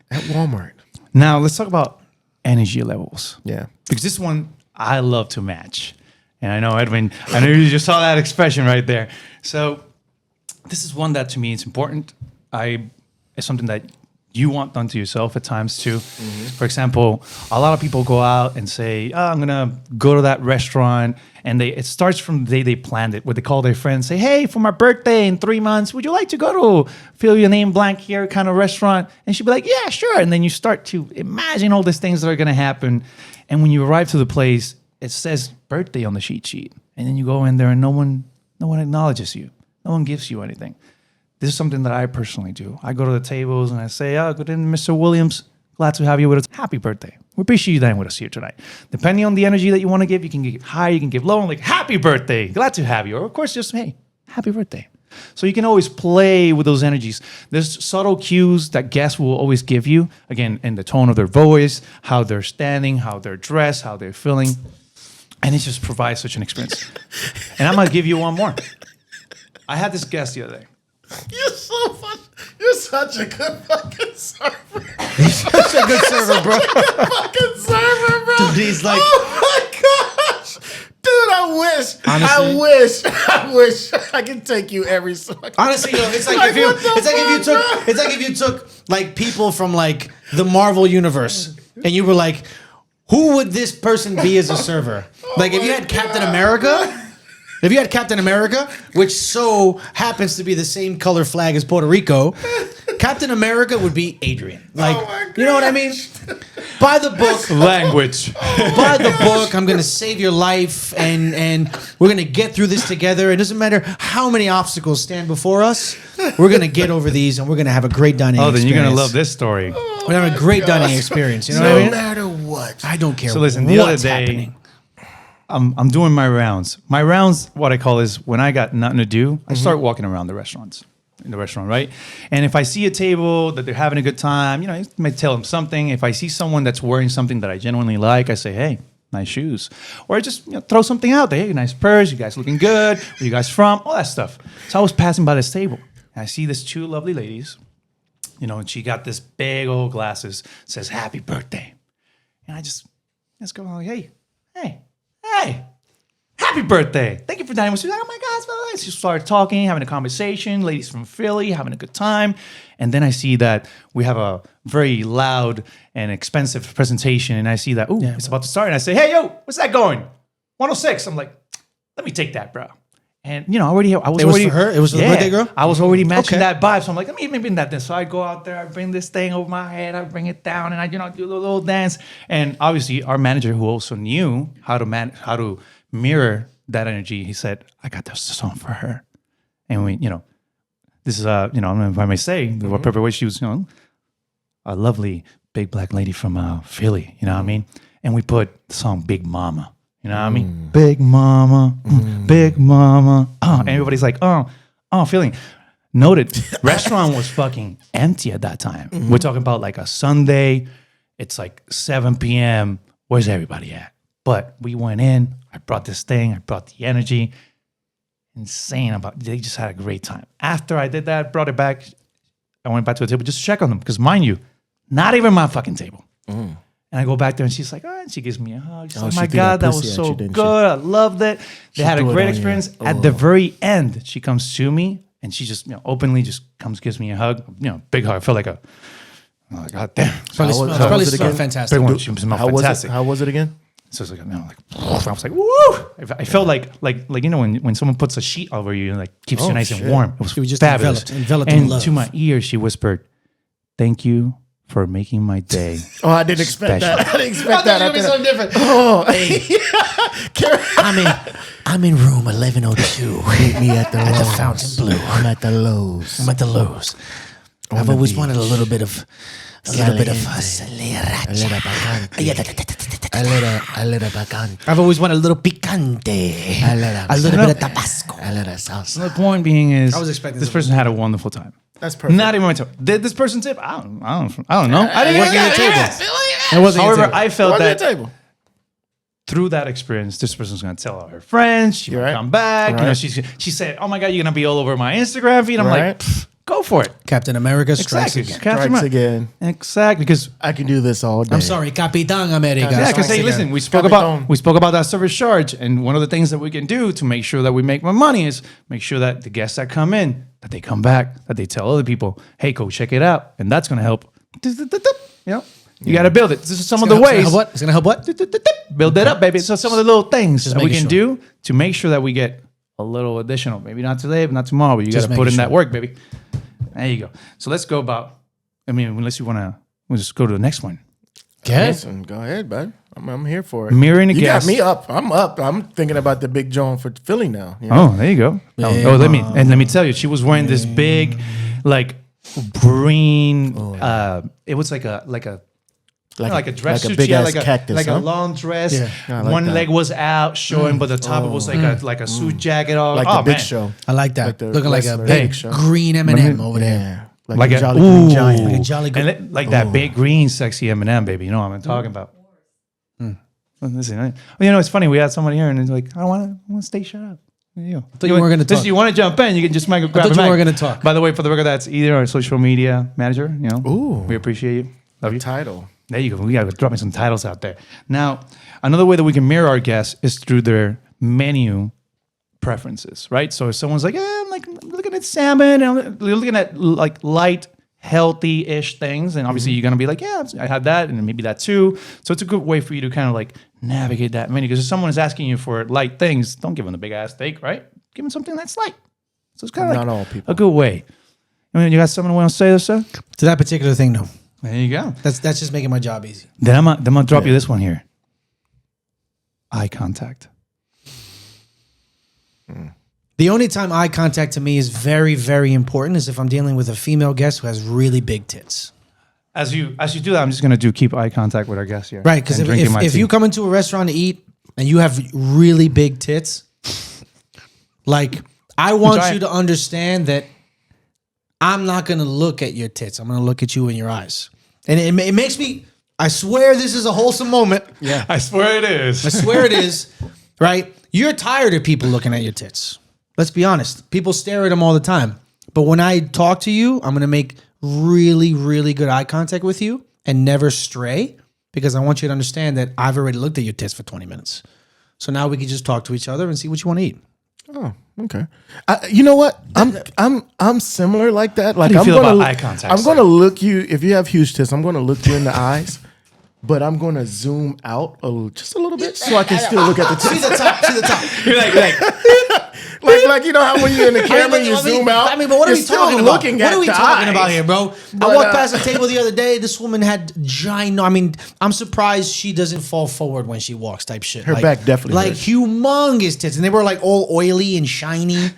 at Walmart. Now, let's talk about energy levels. Yeah. Because this one, I love to match. And I know, Edwin, I know you just saw that expression right there. So this is one that to me is important. It's something that you want done to yourself at times too. Mm-hmm. For example, a lot of people go out and say, "Oh, I'm gonna go to that restaurant," and it starts from the day they planned it, where they call their friends, say, "Hey, for my birthday in 3 months, would you like to go to fill your name blank here kind of restaurant?" And she'd be like, "Yeah, sure." And then you start to imagine all these things that are gonna happen, and when you arrive to the place, it says birthday on the cheat sheet, and then you go in there and no one acknowledges you, no one gives you anything. This is something that I personally do. I go to the tables and I say, "Oh, good evening, Mr. Williams. Glad to have you with us. Happy birthday. We appreciate you dining with us here tonight." Depending on the energy that you want to give, you can give high, you can give low, and like, "Happy birthday. Glad to have you." Or, of course, just, "Hey, happy birthday." So you can always play with those energies. There's subtle cues that guests will always give you, again, in the tone of their voice, how they're standing, how they're dressed, how they're feeling. And it just provides such an experience. And I'm going to give you one more. I had this guest the other day. You're so fun. You're such a good fucking server. Such a good server, bro. Fucking server, bro. Dude, he's like, "Oh my gosh, dude, Honestly. I wish I could take you every song." honestly, it's like Like, what the it's like if you took like people from like the Marvel universe and you were like, who would this person be as a server? Like if you had Captain America. If you had Captain America, which so happens to be the same color flag as Puerto Rico, Captain America would be Adrian. Like, you know what I mean? By the book. Language. By the book, I'm going to save your life, and we're going to get through this together. It doesn't matter how many obstacles stand before us. We're going to get over these, and we're going to have a great dining experience. Then you're going to love this story. We're going to have a great dining experience. You know what I No mean? matter what. I don't care. So listen, the other what's day, happening. I'm doing my rounds. My rounds, what I call is when I got nothing to do, I start walking around the restaurants. in the restaurant, right? And if I see a table that they're having a good time, you know, I might tell them something. If I see someone that's wearing something that I genuinely like, I say, hey, nice shoes. Or I just throw something out there. Hey, nice purse. You guys looking good. Where you guys from? All that stuff. So I was passing by this table. And I see these two lovely ladies, you know, and she got this big old glasses, says, happy birthday. And I just go like, hey, happy birthday. Thank you for dining with us. She's like, oh my God. She started talking, having a conversation. Ladies from Philly, having a good time. And then I see that we have a very loud and expensive presentation. And I see that, it's about to start. And I say, hey, yo, what's that going? 106. I'm like, let me take that, bro. And, you know, it was for her? It was for the birthday girl? I was already matching that vibe. So I'm like, let me bring that. So I go out there, I bring this thing over my head, I bring it down, and I, you know, do a little dance. And obviously, our manager, who also knew how to mirror that energy, he said, I got this song for her. And we, you know, this is, you know, I don't know if I may say, what perfect way she was, you know, a lovely big black lady from Philly, you know what I mean? And we put the song Big Mama. You know what I mean? Big mama, big mama. And everybody's like, feeling. Noted, restaurant was fucking empty at that time. We're talking about like a Sunday. It's like 7 p.m. Where's everybody at? But we went in. I brought this thing. I brought the energy. Insane they just had a great time. After I did that, brought it back. I went back to the table just to check on them. Because mind you, not even my fucking table. And I go back there and she's like, and she gives me a hug. She's like, oh my God, that was so good. I loved it. They had a great experience. At the very end, she comes to me and she just, you know, openly just gives me a hug. You know, big hug. I felt like oh, God damn. Probably smelled fantastic. Big one. She smelled fantastic. How was it again? So it's like, you know, like I was like, woo! I felt like you know when someone puts a sheet over you and like keeps you nice and warm. It was just fabulous. Enveloped and in love. To my ear, she whispered, "Thank you for making my day." Oh, I didn't expect that. I didn't expect that. It would be so different. Oh, I'm in room 1102. meet me at the Fountain Blue. I'm at the Lowe's. I've always wanted a little bit of picante. A little picante. I've always wanted a little picante. A little bit of Tabasco. A little salsa. The point being is, I was expecting this person had a wonderful time. That's perfect. Not even my tip. Did this person tip? I don't know. I didn't It wasn't even your table. It wasn't your However, table. I felt that table. through that experience, this person's gonna tell all her friends. She will come back. Right. You know, she said, "Oh my God, you're gonna be all over my Instagram feed." I'm like, go for it. Captain America strikes Exactly. again. Strikes again. Exactly, because I can do this all day. I'm sorry, Capitan America. yeah, because strikes hey, again. listen, we spoke about that service charge, and one of the things that we can do to make sure that we make more money is make sure that the guests that come in, that they come back, that they tell other people, hey, go check it out, and that's gonna help. You know, you got to build it. This is some of the ways. It's gonna help what? Build it up, baby. So some of the little things that we making can do to make sure that we get a little additional. Maybe not today, but not tomorrow. But you got to put making in that sure. work, baby. There you go. So let's go about. I mean, unless you want to, we'll just go to the next one. Listen, go ahead, bud. I'm here for it. Mirroring the You guest. got me up. I'm up. I'm thinking about the big Joan for Philly now. You know? Oh, there you go. Let me tell you, she was wearing this big, like green. It was like a dress suit. big Yeah, ass cactus, like huh? a long dress. Yeah, I like One that. leg was out, showing, but the top it was like a suit jacket. All Like oh, the Big man. Show. I like that. Like the Looking like a wrestler. big Big Show. green M&M over there. Yeah. Like a a Jolly Green Giant. Like a jolly good. And like that big green, sexy M&M, baby. You know what I'm talking about. Listen, you know, it's funny. We had somebody here, and it's like, I want to stay shut up. There you go. thought you weren't gonna talk. You want to jump in? You can just grab thought a you mic. weren't gonna talk. By the way, for the record, that's either our social media manager. You know, Ooh. we appreciate you. Love you. Title. There you go. We got to drop me some titles out there. Now, another way that we can mirror our guests is through their menu preferences, right? So if someone's like, I'm like looking at salmon, and you're looking at like light, healthy-ish things, and obviously you're gonna be like, yeah, I had that, and maybe that too. So it's a good way for you to kind of like navigate that menu. Because if someone is asking you for light things, don't give them the big ass steak, right? Give them something that's light. So it's kind of Not like all people. a good way. I mean, you got something you want to say, there, sir? To that particular thing, no. There you go. That's just making my job easy. Then I'm gonna drop you this one here. Eye contact. The only time eye contact to me is very, very important is if I'm dealing with a female guest who has really big tits. As you do that, I'm just gonna keep eye contact with our guests here. Right, because and drinking my if tea. you come into a restaurant to eat and you have really big tits, like I want Giant. you to understand that I'm not going to look at your tits. I'm going to look at you in your eyes. And it makes me, I swear this is a wholesome moment. Yeah. I swear it is. I swear it is, right? You're tired of people looking at your tits. Let's be honest. People stare at them all the time. But when I talk to you, I'm going to make really, really good eye contact with you and never stray, because I want you to understand that I've already looked at your tits for 20 minutes. So now we can just talk to each other and see what you want to eat. Oh, okay. You know what? I'm similar like that. Like, How do you I'm feel gonna, about eye contact, I'm sir? gonna look you. If you have huge tits, I'm gonna look you in the eyes, but I'm gonna zoom out just a little bit so I can still look at the See tits. the top. See the top. You're like Like you know how when you're in the camera, you zoom out. I mean, but what are you're we still talking about? looking What at are we the talking eyes. about here, bro? But, I walked past the table the other day. This woman had I mean, I'm surprised she doesn't fall forward when she walks. Type shit. Her back definitely like hurts. humongous tits, and they were like all oily and shiny.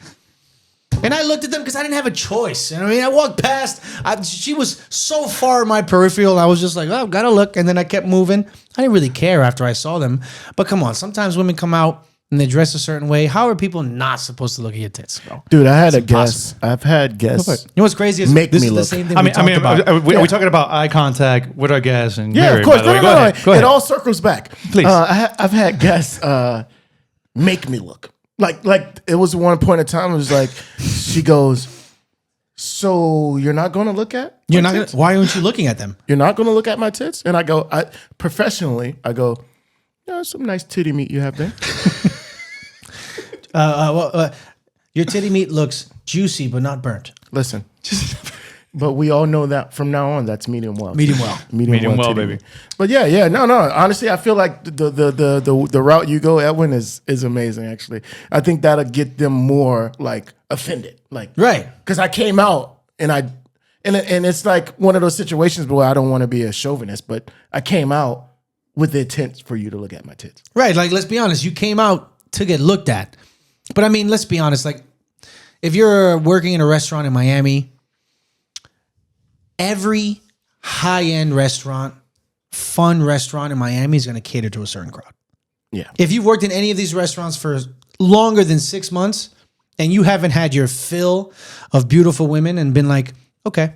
And I looked at them because I didn't have a choice. And I mean, I walked past. She was so far in my peripheral. I was just like, oh, gotta look. And then I kept moving. I didn't really care after I saw them. But come on, sometimes women come out and they dress a certain way. How are people not supposed to look at your tits, bro? Dude, I had a guess. I've had guests. You know what's crazy is Make this me is the look. same thing I we mean, talked about. are we talking about eye contact with our guests and Yeah, Mary, of course. by the way? No, Go ahead. Go ahead. It all circles back. Please. I've had guests make me look. Like it was one point in time. It was like she goes, "So you're not going to look at? You're my not gonna. tits? Why aren't you looking at them? You're not going to look at my tits?" And I go, professionally, I go, "Yeah, some nice titty meat you have there." Your titty meat looks juicy but not burnt. Listen, but we all know that from now on, that's medium well. Medium well. Medium well, titty baby. meat. But no. Honestly, I feel like the route you go, Edwin, is amazing. Actually, I think that'll get them more like offended, like Right. because I came out and it's like one of those situations where I don't want to be a chauvinist, but I came out with the intent for you to look at my tits. Right. Like, let's be honest. You came out to get looked at. But I mean, let's be honest. Like, if you're working in a restaurant in Miami, every high-end restaurant, fun restaurant in Miami is going to cater to a certain crowd. Yeah. If you've worked in any of these restaurants for longer than 6 months and you haven't had your fill of beautiful women and been like, okay,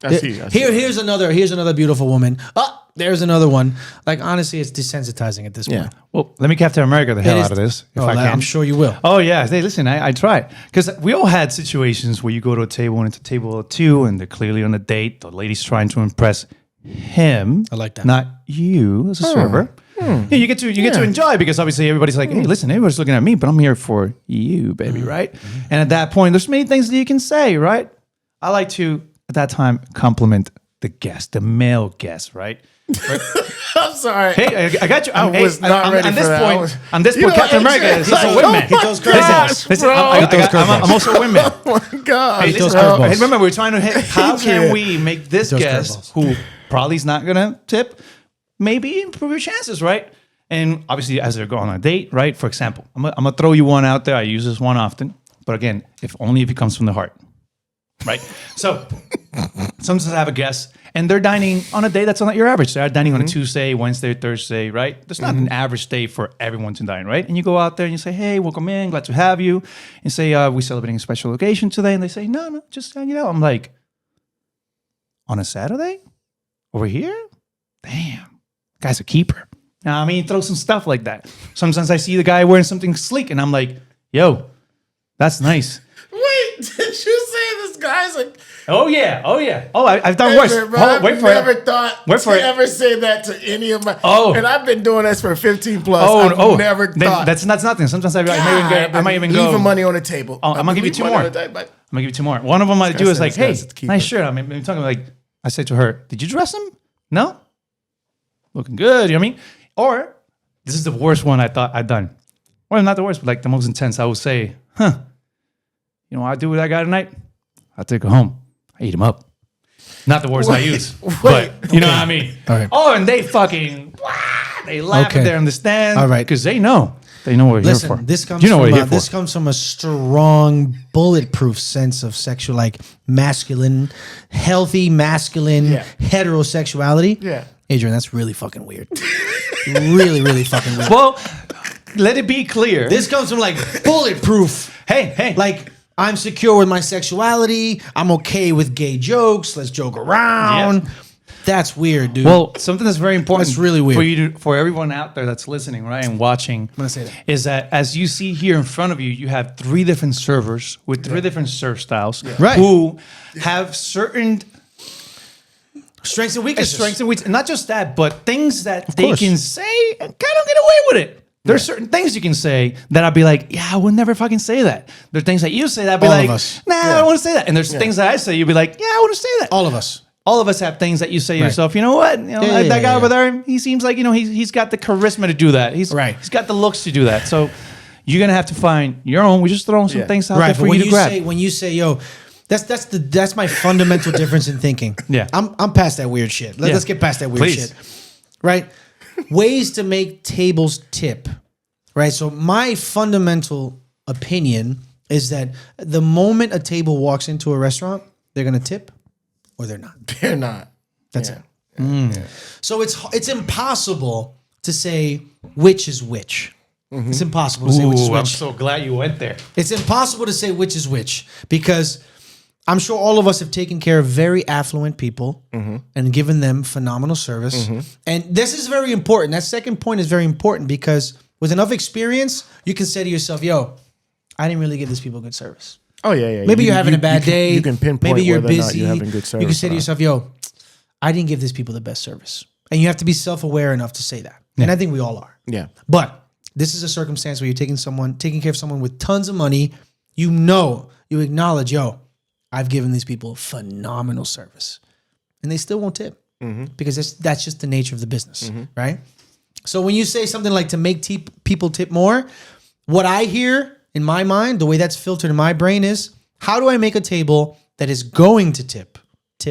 I see. here's another beautiful woman. Oh, there's another one. Like, honestly, it's desensitizing at this Yeah. point. Well, let me Captain America the hell It is- out of this, if Oh, I can. I'm sure you will. Oh yeah, hey, listen, I try because we all had situations where you go to a table and it's a table of two, and they're clearly on a date. The lady's trying to impress him. I like that. not you as a server. Yeah, you get to enjoy because obviously everybody's like, hey, listen, everybody's looking at me, but I'm here for you, baby, right? And at that point, there's many things that you can say, right? I like to at that time compliment the guest, the male guest, right? I'm sorry. Hey, I got you. I was not ready on for this that. point, on this point, Captain America is like, also women. He throws Gosh, curveballs. Listen, bro. I'm also a women. Oh my God. Hey, throws listen, curveballs. hey, remember, we're trying to hit. How can Adrian. we make this Throws guest, who probably is not gonna tip, maybe improve your chances, right? And obviously, as they're going on a date, right? For example, I'm gonna throw you one out there. I use this one often, but again, if it comes from the heart, right? So sometimes I have a guest, and they're dining on a day that's not your average. They're dining on a Tuesday, Wednesday, Thursday, right? That's not an average day for everyone to dine, right? And you go out there and you say, hey, welcome in, glad to have you. And say, we're celebrating a special occasion today. And they say, no, just hanging out. I'm like, on a Saturday? Over here? Damn, guy's a keeper. Now, I mean, throw some stuff like that. Sometimes I see the guy wearing something sleek, and I'm like, yo, that's nice. Wait, did you say this guy's like... Oh, yeah. Oh, I've done worse. Never, bro. Hold on, I've wait for never it. thought Wait for to it. ever say that to any of my... Oh. And I've been doing this for 15 plus. I've never Then thought... That's nothing. Sometimes I might even leaving go. money on the table. Oh, I'm gonna give you two more. I'm gonna give you two more. One of them I do is like, hey, guy's the keeper. nice shirt. I'm talking like, I say to her, did you dress him? No? Looking good, you know what I mean? Or, this is the worst one I thought I'd done. Well, not the worst, but like the most intense. I would say, you know what I do with that guy tonight? I take him home. I eat him up. Not the words I use, but you know what I mean? All right. Oh, and they fucking, they laugh Okay. there on the stand. All right. Because they know what we're here for. Listen, this comes you know from what we're here for. this comes from a strong, bulletproof sense of sexual, like masculine, healthy, masculine heterosexuality. Yeah. Adrian, that's really fucking weird. Really, really fucking weird. Well, let it be clear. This comes from like bulletproof. hey, Like, I'm secure with my sexuality. I'm okay with gay jokes. Let's joke around. Yep. That's weird, dude. Well, something that's very important. That's really weird. For everyone out there that's listening, right, and watching. I'm gonna say that. Is that as you see here in front of you, you have 3 different servers with 3 different serve styles, Right. who have certain Strengths and weaknesses. Not just that, but things that they course. can say and kind of get away with it. There's certain things you can say that I'll be like, yeah, I would never fucking say that. There are things that you say that I'll be All of like, us. nah, I don't want to say that. And there's things that I say, you'll be like, yeah, I want to say that. All of us. All of us have things that you say to Right. yourself, you know what? You know, that guy over there, he seems like, he's got the charisma to do that. He's got the looks to do that. So you're going to have to find your own. We just throwing some things out there for you to grab. When you say, yo, that's my fundamental difference in thinking. Yeah. I'm past that weird shit. Let's get past that weird Please. shit. Right? Ways to make tables tip. Right? So my fundamental opinion is that the moment a table walks into a restaurant, they're going to tip or they're not. They're not. That's it. So it's impossible to say which is which. It's impossible to say which is Ooh, which. I'm so glad you went there. It's impossible to say which is which because I'm sure all of us have taken care of very affluent people and given them phenomenal service. And this is very important. That second point is very important because with enough experience, you can say to yourself, yo, I didn't really give these people good service. Oh, yeah. Maybe you're having a bad day. You can pinpoint maybe you're whether or not busy. you're having good service. You can say or to not. yourself, yo, I didn't give these people the best service. And you have to be self-aware enough to say that. And I think we all are. Yeah. But this is a circumstance where you're taking care of someone with tons of money. You acknowledge, yo, I've given these people phenomenal service. And they still won't tip because that's just the nature of the business, right? So when you say something like to make people tip more, what I hear in my mind, the way that's filtered in my brain is, how do I make a table that is going to tip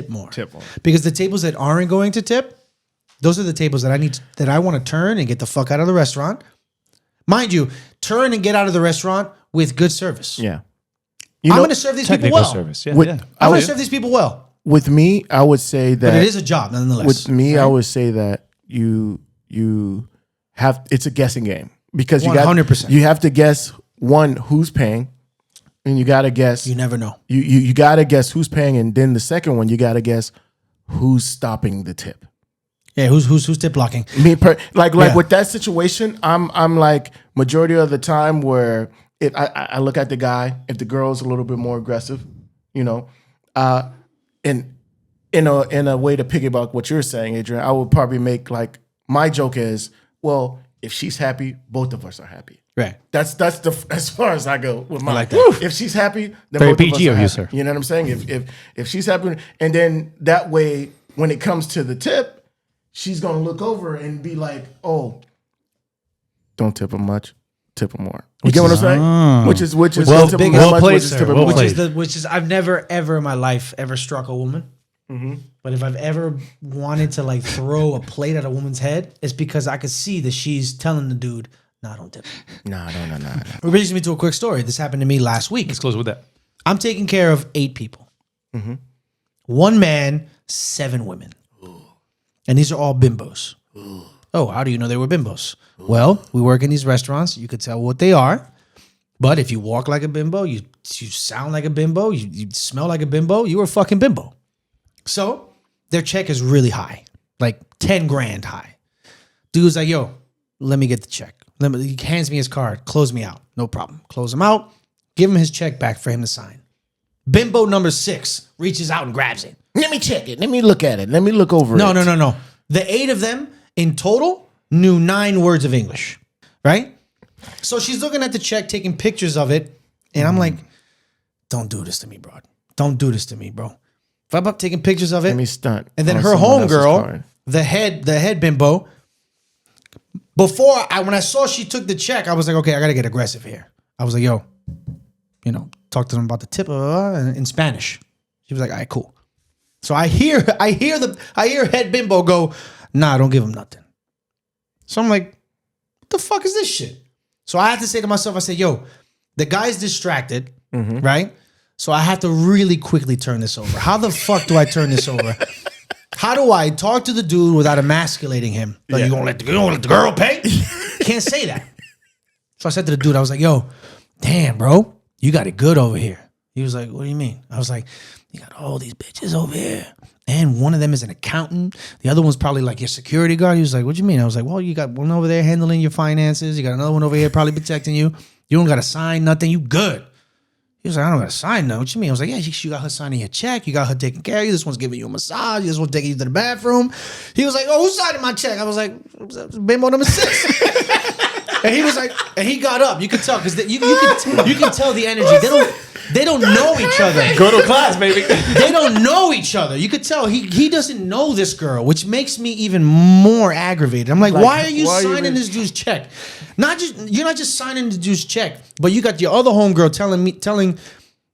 more? Tip more. Because the tables that aren't going to tip, those are the tables that I want to turn and get the fuck out of the restaurant. Mind you, turn and get out of the restaurant with good service. Yeah. I'm going to serve these people Technical well. service. Yeah, With- yeah. I'm going to serve these people well. With me, I would say that. But it is a job nonetheless. With me, I would say that you have, it's a guessing game because 100%. you have to guess one, who's paying, and you got to guess. You never know. You got to guess who's paying, and then the second one, you got to guess who's stopping the tip. Yeah, who's tip blocking? Like with that situation, I'm like majority of the time where I look at the guy, if the girl's a little bit more aggressive, and in a way to piggyback what you're saying, Adrian, I would probably make like my joke is, well, if she's happy, both of us are happy. Right. That's the as far as I go with mine. like that. If she's happy, then Very both of us PG are of you, happy. sir. You know what I'm saying? If she's happy, and then that way, when it comes to the tip, she's gonna look over and be like, "Oh, don't tip him much, tip him more." You get what I'm saying? Which is Well, don't tip big- him that well much, played, which is sir. tip him Well more. played. Which is I've never ever in my life ever struck a woman. But if I've ever wanted to like throw a plate at a woman's head, it's because I could see that she's telling the dude, "Nah, don't tip." No. It brings me to a quick story. This happened to me last week. Let's close with that. I'm taking care of 8 people. 1 man, 7 women. And these are all bimbos. Oh, how do you know they were bimbos? Well, we work in these restaurants. You could tell what they are. But if you walk like a bimbo, you sound like a bimbo, you smell like a bimbo, you were a fucking bimbo. So their check is really high, like 10 grand high. Dude's like, yo, let me get the check. He hands me his card. Close me out. No problem. Close him out. Give him his check back for him to sign. Bimbo number 6 reaches out and grabs it. Let me check it. Let me look at it. Let me look over it. No. The 8 of them in total knew 9 words of English, right? So she's looking at the check, taking pictures of it. And I'm like, don't do this to me, bro. Don't do this to me, bro. If I'm up taking pictures of it. Let me stunt. And then on her someone else's homegirl, card. the head bimbo, when I saw she took the check, I was like, okay, I got to get aggressive here. I was like, yo, talk to them about the tip in Spanish. She was like, all right, cool. So I hear head bimbo go, nah, don't give him nothing. So I'm like, what the fuck is this shit? So I had to say to myself, I said, yo, the guy's distracted, right? So I have to really quickly turn this over. How the fuck do I turn this over? How do I talk to the dude without emasculating him? Like, you gonna let the girl pay? Can't say that. So I said to the dude, I was like, yo, damn, bro, you got it good over here. He was like, what do you mean? I was like, you got all these bitches over here. And one of them is an accountant. The other one's probably like your security guard. He was like, what do you mean? I was like, well, you got one over there handling your finances. You got another one over here probably protecting you. You don't got to sign nothing. You good. He was like, I don't got to sign nothing. What you mean? I was like, yeah, you got her signing your check. You got her taking care of you. This one's giving you a massage. This one's taking you to the bathroom. He was like, oh, who's signing my check? I was like, bimbo number 6. And he was like, and he got up. You could tell because you can tell the energy. They don't know each other. Go to class, baby. They don't know each other. You could tell he doesn't know this girl, which makes me even more aggravated. I'm like why are you signing this dude's check? You're not just signing the dude's check, but you got your other homegirl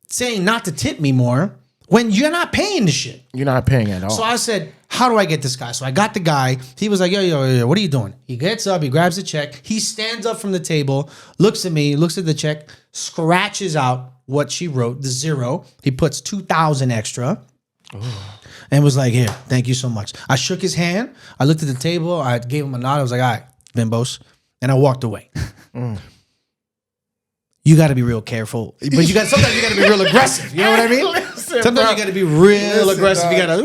saying not to tip me more when you're not paying the shit. You're not paying at all. So I said, how do I get this guy? So I got the guy. He was like, yo, what are you doing? He gets up, he grabs the check, he stands up from the table, looks at me, looks at the check, scratches out what she wrote, the 0. He puts 2,000 extra. And was like, here, thank you so much. I shook his hand. I looked at the table. I gave him a nod. I was like, all right, bimbos. And I walked away. You got to be real careful. But sometimes you got to be real aggressive. You know what I mean? Sometimes you got to be real aggressive. You got to.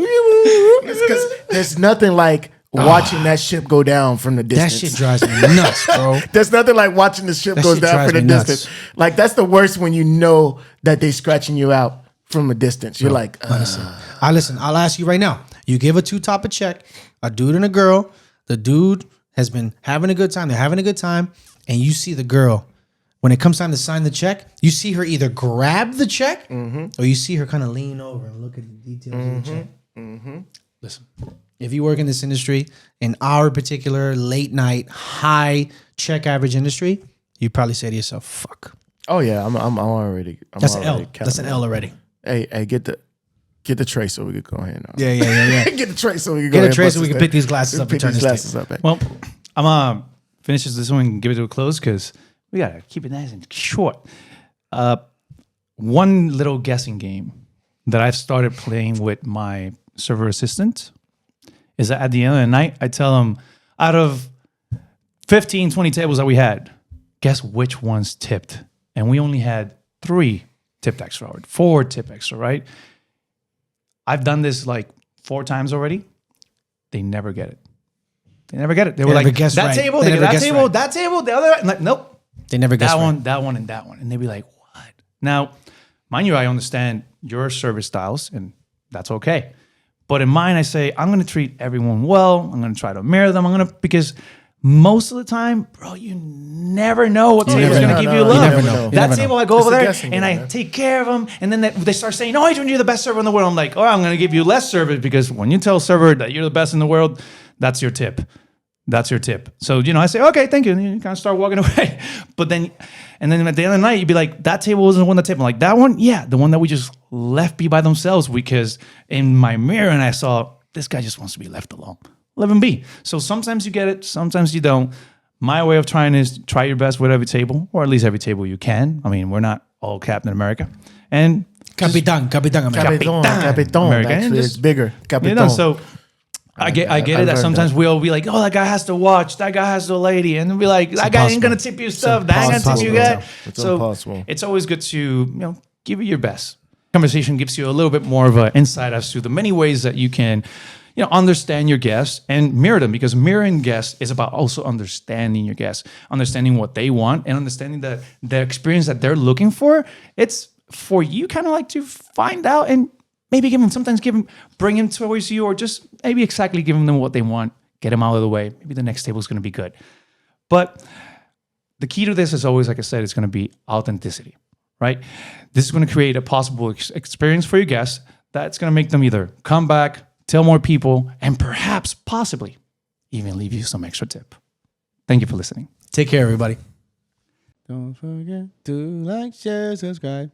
Because there's nothing like watching that ship go down from the distance. That shit drives me nuts, bro. There's nothing like watching the ship go down from the distance. Like, that's the worst when you know that they scratching you out from a distance. You're like, Listen, I'll ask you right now. You give a 2-top a check, a dude and a girl. The dude has been having a good time. They're having a good time. And you see the girl. When it comes time to sign the check, you see her either grab the check or you see her kind of lean over and look at the details of the check. Listen, if you work in this industry, in our particular late night, high check average industry, you probably say to yourself, fuck. oh yeah, I'm already. That's an L. That's an L already. Hey, get the tray so we could go ahead now. Yeah. Get the tray so we can Get a tray so we can pick these glasses up and turn this up. Well, I'm gonna finish this one and give it to a close because we gotta keep it nice and short. One little guessing game that I've started playing with my server assistant is that at the end of the night, I tell them, out of 15, 20 tables that we had, guess which ones tipped? And we only had 3 tipped extra, or 4 tip extra, right? I've done this like 4 times already. They never get it. They were like, that table, that table, the other. I'm like, nope. They never guess that one, and that one. And they'd be like, what? Now, mind you, I understand your service styles, and that's okay. But in mine, I say, I'm going to treat everyone well. I'm going to try to mirror them. Because most of the time, bro, you never know what table is going to give you love. You never know. That table, I go over there, and I man. take care of them. And then they start saying, no, Adrian, you're the best server in the world. I'm like, oh, I'm going to give you less service because when you tell a server that you're the best in the world, that's your tip. That's your tip. So, I say, okay, thank you. And you kind of start walking away. But then, and then at the end of the night, you'd be like, that table wasn't the one that tipped. I'm like, that one? Yeah, the one that we just left be by themselves because in my mirror, and I saw, this guy just wants to be left alone. Let him be. So sometimes you get it, sometimes you don't. My way of trying is try your best with every table, or at least every table you can. I mean, we're not all Captain America. And Capitan America. Capitan. Actually, it's bigger. Capitan. So I get it that sometimes we'll be like, oh, that guy has to watch, that guy has to lady, and we'll be like, that guy ain't gonna tip you stuff, that ain't gonna tip you that. It's so impossible. It's always good to give it your best. Conversation gives you a little bit more of an insight as to the many ways that you can understand your guests and mirror them, because mirroring guests is about also understanding your guests, understanding what they want, and understanding that the experience that they're looking for. It's for you kind of like to find out and maybe bring him towards you, or just maybe exactly giving them what they want, get them out of the way. Maybe the next table is going to be good. But the key to this is always, like I said, it's going to be authenticity, right? This is going to create a possible experience for your guests that's going to make them either come back, tell more people, and perhaps, possibly, even leave you some extra tip. Thank you for listening. Take care, everybody. Don't forget to like, share, subscribe.